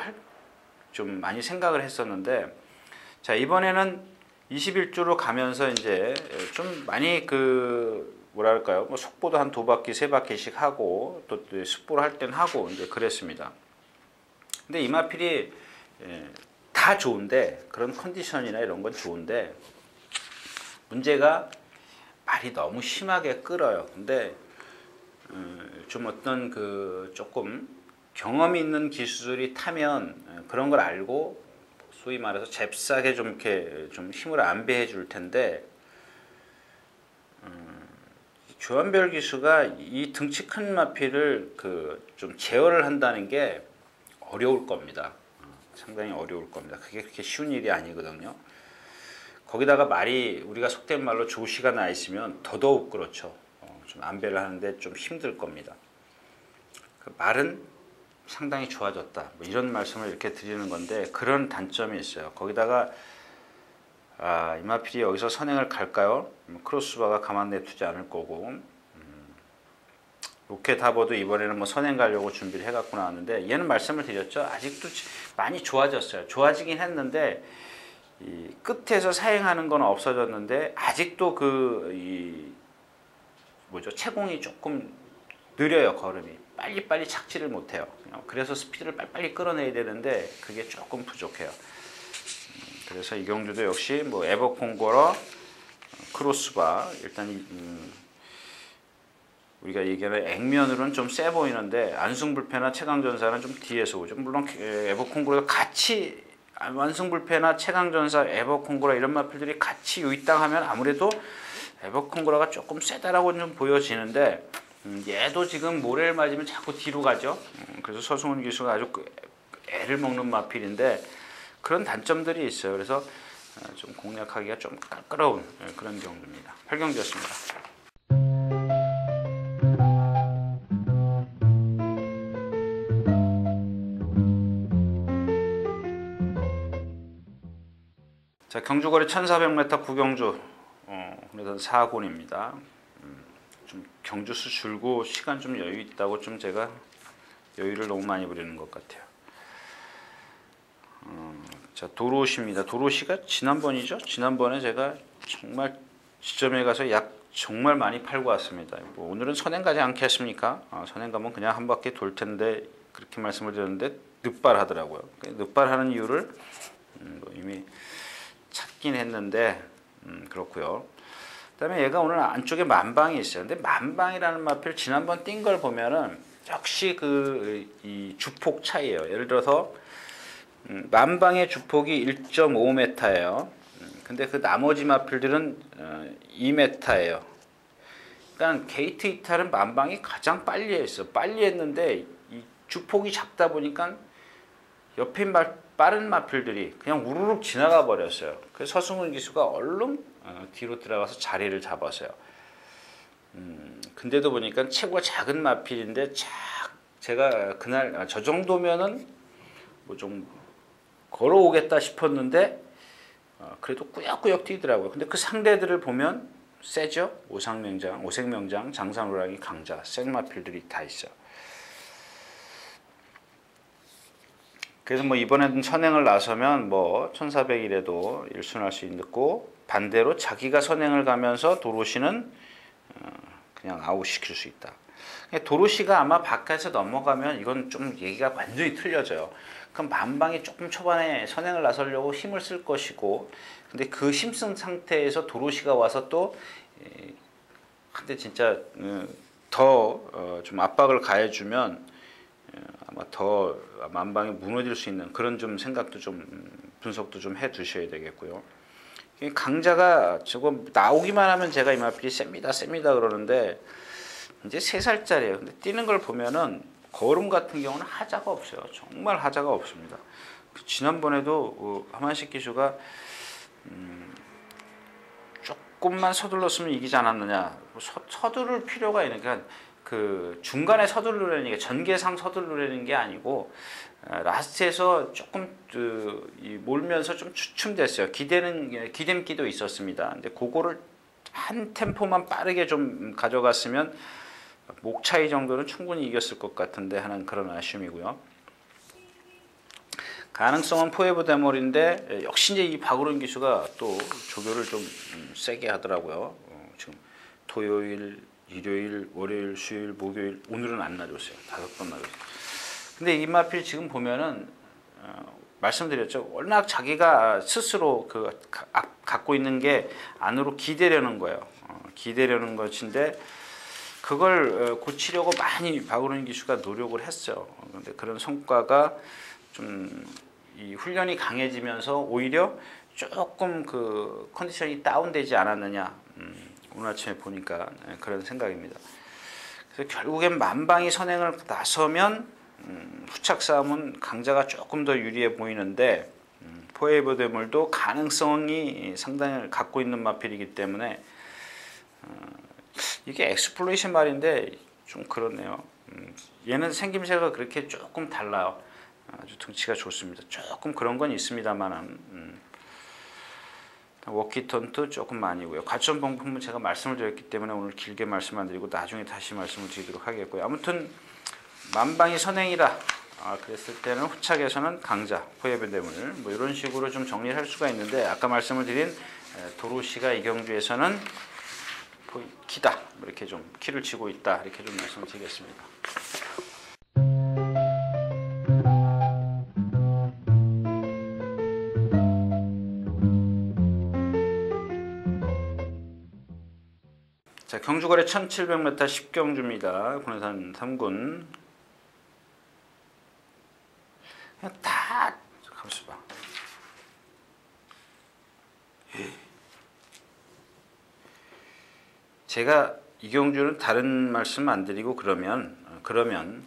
좀 많이 생각을 했었는데, 자, 이번에는 21조로 가면서 이제 좀 많이 뭐랄까요, 뭐 속보도 한 2바퀴, 3바퀴씩 하고, 또 습보를 할 땐 하고, 이제 그랬습니다. 근데 이마필이 다 좋은데, 그런 컨디션이나 이런 건 좋은데, 문제가 말이 너무 심하게 끌어요. 근데 좀 어떤 조금 경험이 있는 기수들이 타면 그런 걸 알고 소위 말해서 잽싸게 좀 이렇게 좀 힘을 안배해 줄 텐데, 조한별 기수가 이 등치 큰 마필을 좀 제어를 한다는 게 어려울 겁니다. 상당히 어려울 겁니다. 그게 그렇게 쉬운 일이 아니거든요. 거기다가 말이 우리가 속된 말로 조시가 나 있으면 더더욱 그렇죠. 좀 안배를 하는데 좀 힘들 겁니다. 그 말은 상당히 좋아졌다, 뭐 이런 말씀을 이렇게 드리는 건데, 그런 단점이 있어요. 거기다가 이마필이 여기서 선행을 갈까요? 크로스바가 가만 냅두지 않을 거고, 로켓 하버도 이번에는 뭐 선행 가려고 준비를 해갖고 나왔는데, 얘는 말씀을 드렸죠. 아직도 많이 좋아졌어요. 좋아지긴 했는데 이 끝에서 사행하는 건 없어졌는데 아직도 채공이 조금 느려요. 걸음이 빨리빨리 착지를 못해요. 그래서 스피드를 빨리빨리 끌어내야 되는데 그게 조금 부족해요. 그래서 이경주도 역시 뭐 에버콩고러, 크로스바, 일단 우리가 얘기하는 액면으로는 좀 세 보이는데 안승불패나 최강전사는 좀 뒤에서 오죠. 물론 에버콩고러가 같이 안승불패나 최강전사, 에버콩고러 이런 마필들이 같이 유입당하면 아무래도 에버콩고러가 조금 세다라고 좀 보여지는데, 얘도 지금 모래를 맞으면 자꾸 뒤로 가죠. 그래서 서승훈 기수가 아주 애를 먹는 마필인데 그런 단점들이 있어요. 그래서 좀 공략하기가 좀 까다로운 그런 경주입니다. 8경주였습니다. 자, 경주거리 1400m 구경주 그래서 4군입니다. 좀 경주수 줄고 시간 좀 여유 있다고 좀 제가 여유를 너무 많이 부리는 것 같아요. 자, 도로시입니다. 도로시가 지난번이죠. 지난번에 제가 정말 지점에 가서 약 정말 많이 팔고 왔습니다. 뭐 오늘은 선행 가지 않겠습니까? 선행 가면 그냥 한 바퀴 돌 텐데 그렇게 말씀을 드렸는데 늑발하더라고요. 늑발하는 이유를 뭐 이미 찾긴 했는데 그렇고요. 그다음에 얘가 오늘 안쪽에 만방이 있어요. 근데 만방이라는 마필 지난번 띈 걸 보면은 역시 이 주폭 차이예요. 예를 들어서 만방의 주폭이 1.5m예요. 근데 그 나머지 마필들은 2m예요. 그러니까 게이트 이탈은 만방이 가장 빨리 했어. 빨리 했는데 이 주폭이 작다 보니까 옆에 빠른 마필들이 그냥 우르륵 지나가 버렸어요. 그래서 서승훈 기수가 얼른 뒤로 들어가서 자리를 잡았어요. 근데도 보니까 체구가 작은 마필인데 제가 그날 저 정도면은 뭐 좀 걸어오겠다 싶었는데 그래도 꾸역꾸역 뛰더라고요. 근데 그 상대들을 보면 세죠. 오색명장, 장산호랑이, 강자, 생마필들이 다 있어. 그래서 뭐 이번에는 선행을 나서면 뭐 1400일에도 일순할 수 있고 반대로 자기가 선행을 가면서 도로시는 그냥 아웃시킬 수 있다. 도로시가 아마 바깥에서 넘어가면 이건 좀 얘기가 완전히 틀려져요. 그럼 만방이 조금 초반에 선행을 나서려고 힘을 쓸 것이고, 근데 그 힘쓴 상태에서 도로시가 와서 또 근데 진짜 더 좀 압박을 가해주면 아마 더 만방이 무너질 수 있는 그런 좀 생각도 좀 분석도 좀 해 두셔야 되겠고요. 강자가 저거 나오기만 하면 제가 이 마필이 셉니다 그러는데 이제 3살짜리예요. 근데 뛰는 걸 보면은 걸음 같은 경우는 하자가 없어요. 정말 하자가 없습니다. 지난번에도 하만식 기수가 조금만 서둘렀으면 이기지 않았느냐. 서두를 필요가 있는, 그러니까 그 중간에 서두르려는 게 전개상 서두르려는 게 아니고 라스트에서 조금 몰면서 좀 주춤됐어요. 기댐기도 있었습니다. 근데 그거를 한 템포만 빠르게 좀 가져갔으면 목 차이 정도는 충분히 이겼을 것 같은데 하는 그런 아쉬움이고요. 가능성은 포에버 데몰인데 역시 이제 이 박우른 기수가 또 조교를 좀 세게 하더라고요. 지금 토요일, 일요일, 월요일, 수요일, 목요일, 오늘은 안 나줬어요. 5번 나줬어요. 근데 이 마필 지금 보면은 말씀드렸죠. 워낙 자기가 스스로 갖고 있는 게 안으로 기대려는 거예요. 기대려는 것인데 그걸 고치려고 많이 박우른 기수가 노력을 했어요. 그런데 그런 성과가 좀 이 훈련이 강해지면서 오히려 조금 그 컨디션이 다운되지 않았느냐. 오늘 아침에 보니까 그런 생각입니다. 그래서 결국엔 만방이 선행을 나서면 후착 싸움은 강자가 조금 더 유리해 보이는데 포에버 데몰도 가능성이 상당히 갖고 있는 마필이기 때문에 이게 엑스플로이션 말인데 좀 그렇네요. 얘는 생김새가 그렇게 조금 달라요. 아주 등치가 좋습니다. 조금 그런 건 있습니다만은 워키턴도 조금 아니고요. 과천봉품은 제가 말씀을 드렸기 때문에 오늘 길게 말씀 안 드리고 나중에 다시 말씀을 드리도록 하겠고요. 아무튼 만방이 선행이라 그랬을 때는 후착에서는 강자, 포에버 데몰 뭐 이런 식으로 좀 정리를 할 수가 있는데 아까 말씀을 드린 도로시가 이경주에서는 키다 이렇게 좀 키를 치고 있다 이렇게 좀 말씀을 드리겠습니다. 자, 경주거리 1700m 10경주입니다. 군산 3군. 그냥 다 가만있어 봐. 제가 이경주는 다른 말씀 안 드리고 그러면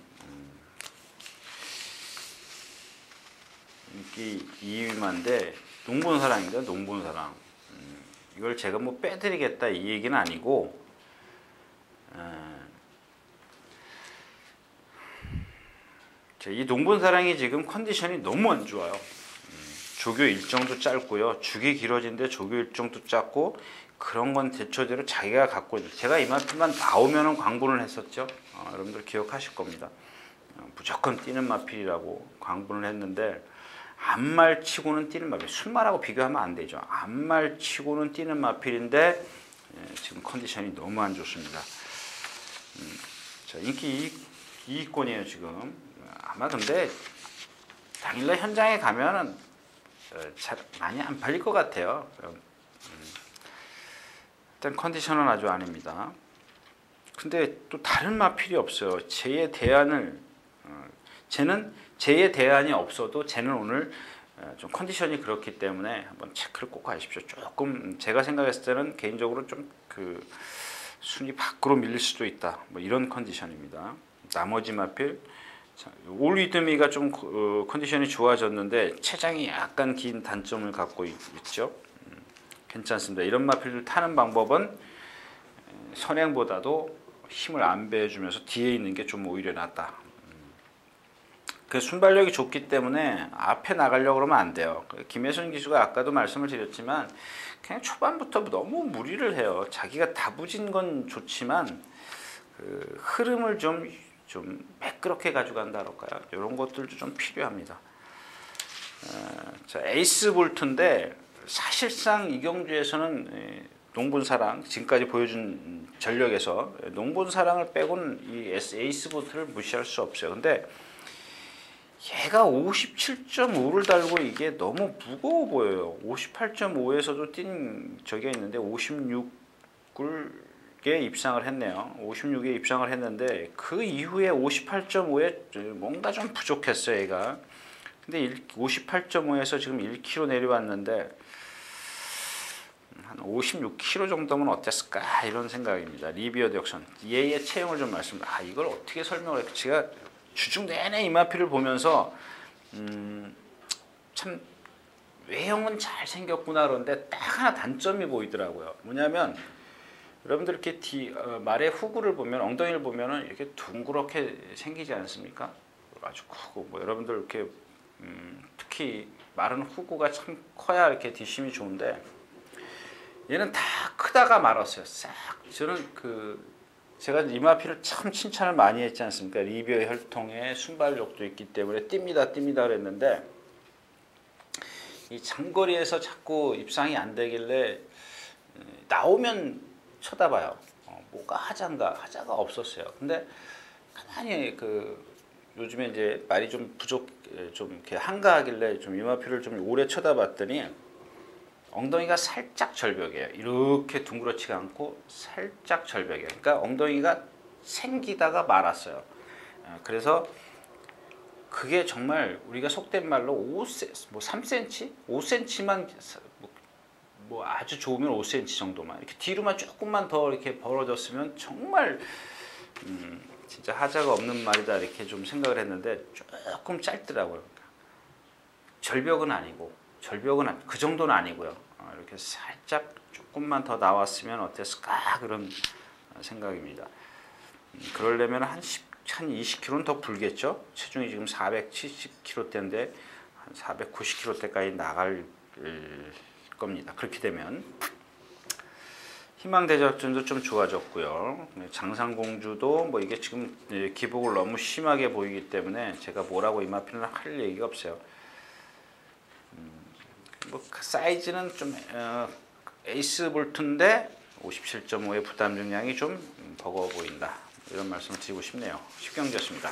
인기 2위만데 농본사랑인데 농본사랑. 이걸 제가 뭐 빼드리겠다 이 얘기는 아니고 이 농본사랑이 지금 컨디션이 너무 안 좋아요. 조교 일정도 짧고요. 죽이 길어진데 조교 일정도 짧고 그런 건 대처대로 자기가 갖고 있는. 제가 이만큼만 나오면은 광분을 했었죠. 여러분들 기억하실 겁니다. 무조건 뛰는 마필이라고 광분을 했는데 암말치고는 뛰는 마필. 순말하고 비교하면 안 되죠. 암말치고는 뛰는 마필인데 지금 컨디션이 너무 안 좋습니다. 자, 인기 이익권이에요 지금. 아마 근데 당일날 현장에 가면은 잘 많이 안 팔릴 것 같아요. 일단 컨디션은 아주 아닙니다. 근데 또 다른 마필이 없어요. 쟤의 대안을 쟤는 쟤의 대안이 없어도 쟤는 오늘 좀 컨디션이 그렇기 때문에 한번 체크를 꼭 하십시오. 조금 제가 생각했을 때는 개인적으로 좀 그 순위 밖으로 밀릴 수도 있다. 뭐 이런 컨디션입니다. 나머지 마필 올리드미가 좀 컨디션이 좋아졌는데 체장이 약간 긴 단점을 갖고 있죠. 괜찮습니다. 이런 마필을 타는 방법은 선행보다도 힘을 안배해주면서 뒤에 있는 게 좀 오히려 낫다. 그 순발력이 좋기 때문에 앞에 나가려고 그러면 안 돼요. 김혜선 기수가 아까도 말씀을 드렸지만 그냥 초반부터 너무 무리를 해요. 자기가 다부진 건 좋지만 그 흐름을 좀 매끄럽게 가져간다 할까요? 이런 것들도 좀 필요합니다. 자, 에이스 볼트인데 사실상 이 경주에서는 농본사랑 지금까지 보여준 전력에서 농본사랑을 빼고는 이 에이스 볼트를 무시할 수 없어요. 근데 얘가 57.5를 달고 이게 너무 무거워 보여요. 58.5에서도 뛴 적이 있는데 56에 입상을 했네요. 56에 입상을 했는데 그 이후에 58.5에 뭔가 좀 부족했어요, 얘가. 근데 58.5에서 지금 1kg 내려왔는데 한 56kg 정도면 어땠을까 이런 생각입니다. 리비어 덱션 얘의 체형을 좀 이걸 어떻게 설명을 할까? 제가 주중 내내 이마피를 보면서 참 외형은 잘 생겼구나 그런데 딱 하나 단점이 보이더라고요. 뭐냐면 여러분들 이렇게 말의 후구를 보면 엉덩이를 보면은 이렇게 둥그렇게 생기지 않습니까? 아주 크고 뭐 여러분들 이렇게 특히 마른 후구가 참 커야 이렇게 뒷심이 좋은데 얘는 다 크다가 말았어요. 싹. 저는 제가 이마피를 참 칭찬을 많이 했지 않습니까? 리비어 혈통에 순발력도 있기 때문에 뜁니다 그랬는데 이 장거리에서 자꾸 입상이 안 되길래 나오면 쳐다봐요. 뭐가 하자가 없었어요. 근데 가만히 요즘에 이제 말이 좀 좀 이렇게 한가하길래 좀 이마피를 좀 오래 쳐다봤더니 엉덩이가 살짝 절벽이에요. 이렇게 둥그렇지가 않고 살짝 절벽이에요. 그러니까 엉덩이가 생기다가 말았어요. 그래서 그게 정말 우리가 속된 말로 3cm? 5cm만 뭐 아주 좋으면 5cm 정도만 이렇게 뒤로만 조금만 더 이렇게 벌어졌으면 정말 진짜 하자가 없는 말이다 이렇게 좀 생각을 했는데 조금 짧더라고요. 절벽은 아니고 그 정도는 아니고요. 이렇게 살짝 조금만 더 나왔으면 어땠을까 그런 생각입니다. 그러려면 한 20kg는 더 불겠죠. 체중이 지금 470kg대인데 한 490kg대까지 나갈 겁니다. 그렇게 되면 희망대작전도 좀 좋아졌고요. 장상공주도 뭐 이게 지금 기복을 너무 심하게 보이기 때문에 제가 뭐라고 이마피는 할 얘기가 없어요. 뭐 사이즈는 좀 에이스 볼트인데 57.5의 부담 중량이 좀 버거워 보인다. 이런 말씀을 드리고 싶네요. 십경지였습니다.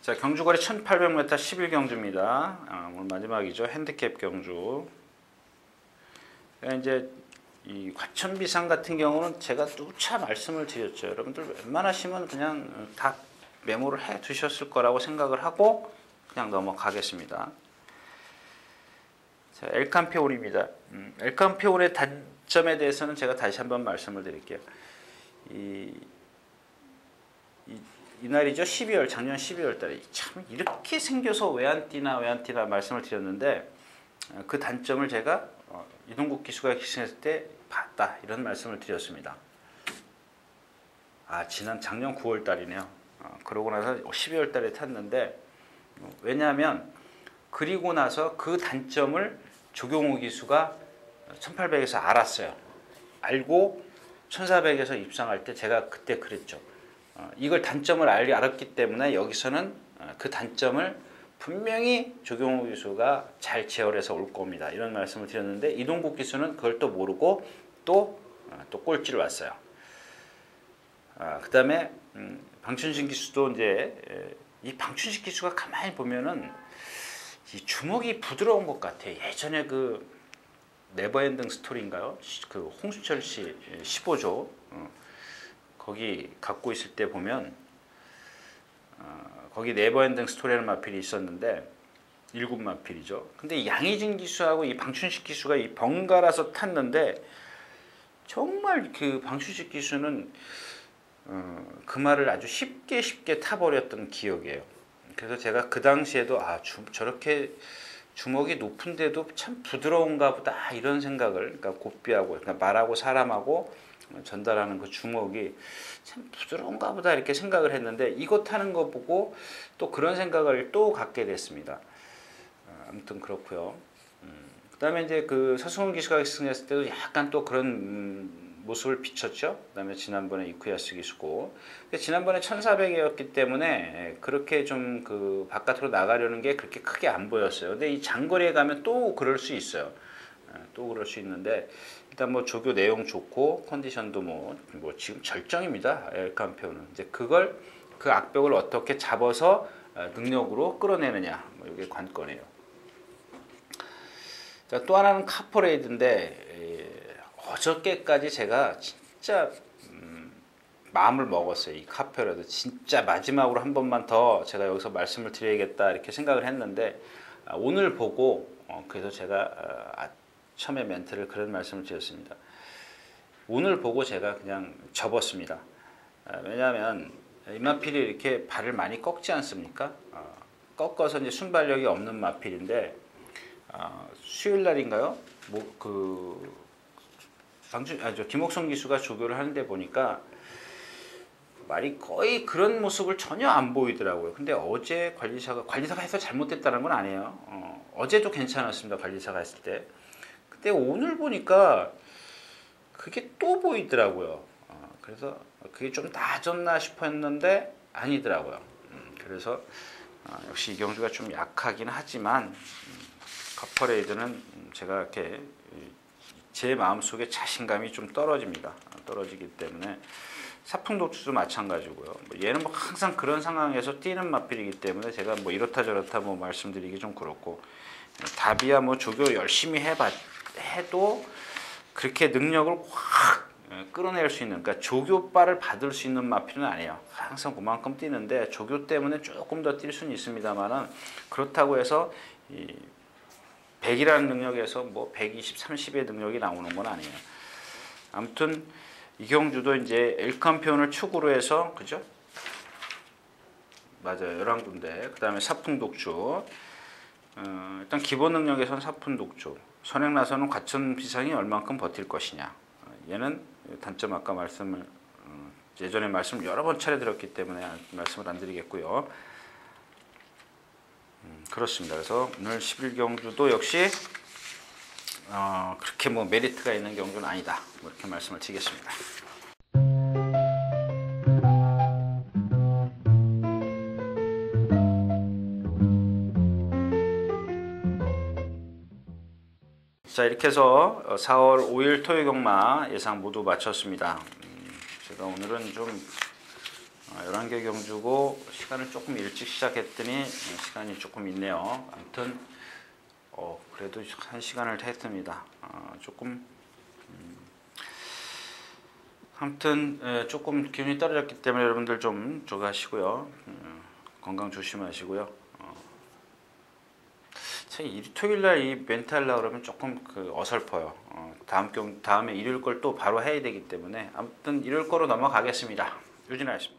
자, 경주거리 1800m 11경주입니다. 오늘 마지막이죠. 핸디캡 경주. 이제 이 과천비상 같은 경우는 제가 누차 말씀을 드렸죠. 여러분들 웬만하시면 그냥 다 메모를 해 두셨을 거라고 생각을 하고 그냥 넘어가겠습니다. 자, 엘칸페올입니다. 엘칸페올의 단점에 대해서는 제가 다시 한번 말씀을 드릴게요. 이날이죠. 12월, 작년 12월 달에 참 이렇게 생겨서 왜 안 뛰나 말씀을 드렸는데, 그 단점을 제가 이동국 기수가 기승했을 때 봤다, 이런 말씀을 드렸습니다. 작년 9월 달이네요. 그러고 나서 12월 달에 탔는데, 왜냐하면 그리고 나서 그 단점을 조경호 기수가 1800에서 알았어요. 알고 1400에서 입상할 때 제가 그때 그랬죠. 이걸 단점을 알았기 때문에 여기서는 그 단점을 분명히 조경호 기수가 잘 제어해서 올 겁니다, 이런 말씀을 드렸는데, 이동국 기수는 그걸 또 모르고 또 꼴찌를 왔어요. 그 다음에 방춘식 기수도 이제, 이 방춘식 기수가 가만히 보면은 이 주먹이 부드러운 것 같아요. 예전에 그 네버엔딩 스토리인가요? 그 홍수철 씨 15조 거기 갖고 있을 때 보면, 거기 네버엔딩 스토리라는 마필이 있었는데 1군 마필이죠. 근데 양의진 기수하고 이 방춘식 기수가 이 번갈아서 탔는데, 정말 그 방춘식 기수는 그 말을 아주 쉽게 타버렸던 기억이에요. 그래서 제가 그 당시에도 저렇게 주먹이 높은데도 참 부드러운가 보다, 이런 생각을, 그러니까 고삐하고, 그러니까 말하고 사람하고 전달하는 그 주먹이 참 부드러운가 보다, 이렇게 생각을 했는데, 이거 타는 거 보고 또 그런 생각을 또 갖게 됐습니다. 아무튼 그렇고요. 그 다음에 이제 그 서승훈 기수가 승했을 때도 약간 또 그런 모습을 비췄죠. 그 다음에 지난번에 이쿠야스 기수고, 지난번에 1400이었기 때문에 그렇게 좀 그 바깥으로 나가려는 게 그렇게 크게 안 보였어요. 근데 이 장거리에 가면 또 그럴 수 있어요. 또 그럴 수 있는데, 일단 뭐 조교 내용 좋고 컨디션도 뭐 지금 절정입니다, 엘칸페오는. 이제 그 악벽을 어떻게 잡아서 능력으로 끌어내느냐, 뭐 이게 관건이에요. 자, 또 하나는 카퍼레이드인데, 어저께까지 제가 진짜 마음을 먹었어요. 이 카페라도 진짜 마지막으로 한 번만 더 제가 여기서 말씀을 드려야겠다, 이렇게 생각을 했는데, 오늘 보고 그래서 제가 처음에 멘트를 그런 말씀을 드렸습니다. 오늘 보고 제가 그냥 접었습니다. 왜냐하면 이마필이 이렇게 발을 많이 꺾지 않습니까? 꺾어서 이제 순발력이 없는 마필인데, 수요일 날인가요? 김옥성 기수가 조교를 하는데 보니까 말이 거의 그런 모습을 전혀 안 보이더라고요. 근데 어제 관리사가 해서 잘못됐다는 건 아니에요. 어제도 괜찮았습니다, 관리사가 했을 때. 근데 오늘 보니까 그게 또 보이더라고요. 그래서 그게 좀 나아졌나 싶었는데 아니더라고요. 그래서 역시 이경주가 좀 약하긴 하지만, 카퍼레이드는 제가 이렇게 제 마음속에 자신감이 좀 떨어집니다. 떨어지기 때문에, 사풍독주도 마찬가지고요. 얘는 뭐 항상 그런 상황에서 뛰는 마필이기 때문에 제가 뭐 이렇다 저렇다 뭐 말씀드리기 좀 그렇고, 다비야 뭐 조교 열심히 해도 그렇게 능력을 확 끌어낼 수 있는, 그러니까 조교빨을 받을 수 있는 마필은 아니에요. 항상 그만큼 뛰는데 조교 때문에 조금 더 뛸 수는 있습니다만은, 그렇다고 해서 100이라는 능력에서 뭐 120, 30의 능력이 나오는 건 아니에요. 아무튼 이경주도 이제 엘칸페온을 축으로 해서, 그죠? 맞아요, 11군데. 그 다음에 사풍독주. 일단 기본 능력에선 사풍독주. 선행 나서는 과천 비상이 얼만큼 버틸 것이냐. 얘는 단점 아까 예전에 말씀 여러 번 차례 드렸기 때문에 말씀을 안 드리겠고요. 그렇습니다. 그래서 오늘 11경주도 역시 그렇게 뭐 메리트가 있는 경주는 아니다, 뭐 이렇게 말씀을 드리겠습니다. 자, 이렇게 해서 4월 5일 토요 경마 예상 모두 마쳤습니다. 제가 오늘은 좀 11개 경주고 시간을 조금 일찍 시작했더니 시간이 조금 있네요. 아무튼 그래도 1시간을 했습니다. 아무튼 조금 기운이 떨어졌기 때문에 여러분들 좀 조심하시고요. 건강 조심하시고요. 토요일 날 이 멘트 하려고 그러면 조금 어설퍼요. 다음에 일요일 걸 또 바로 해야 되기 때문에 아무튼 일요일 거로 넘어가겠습니다. 유진아였습니다.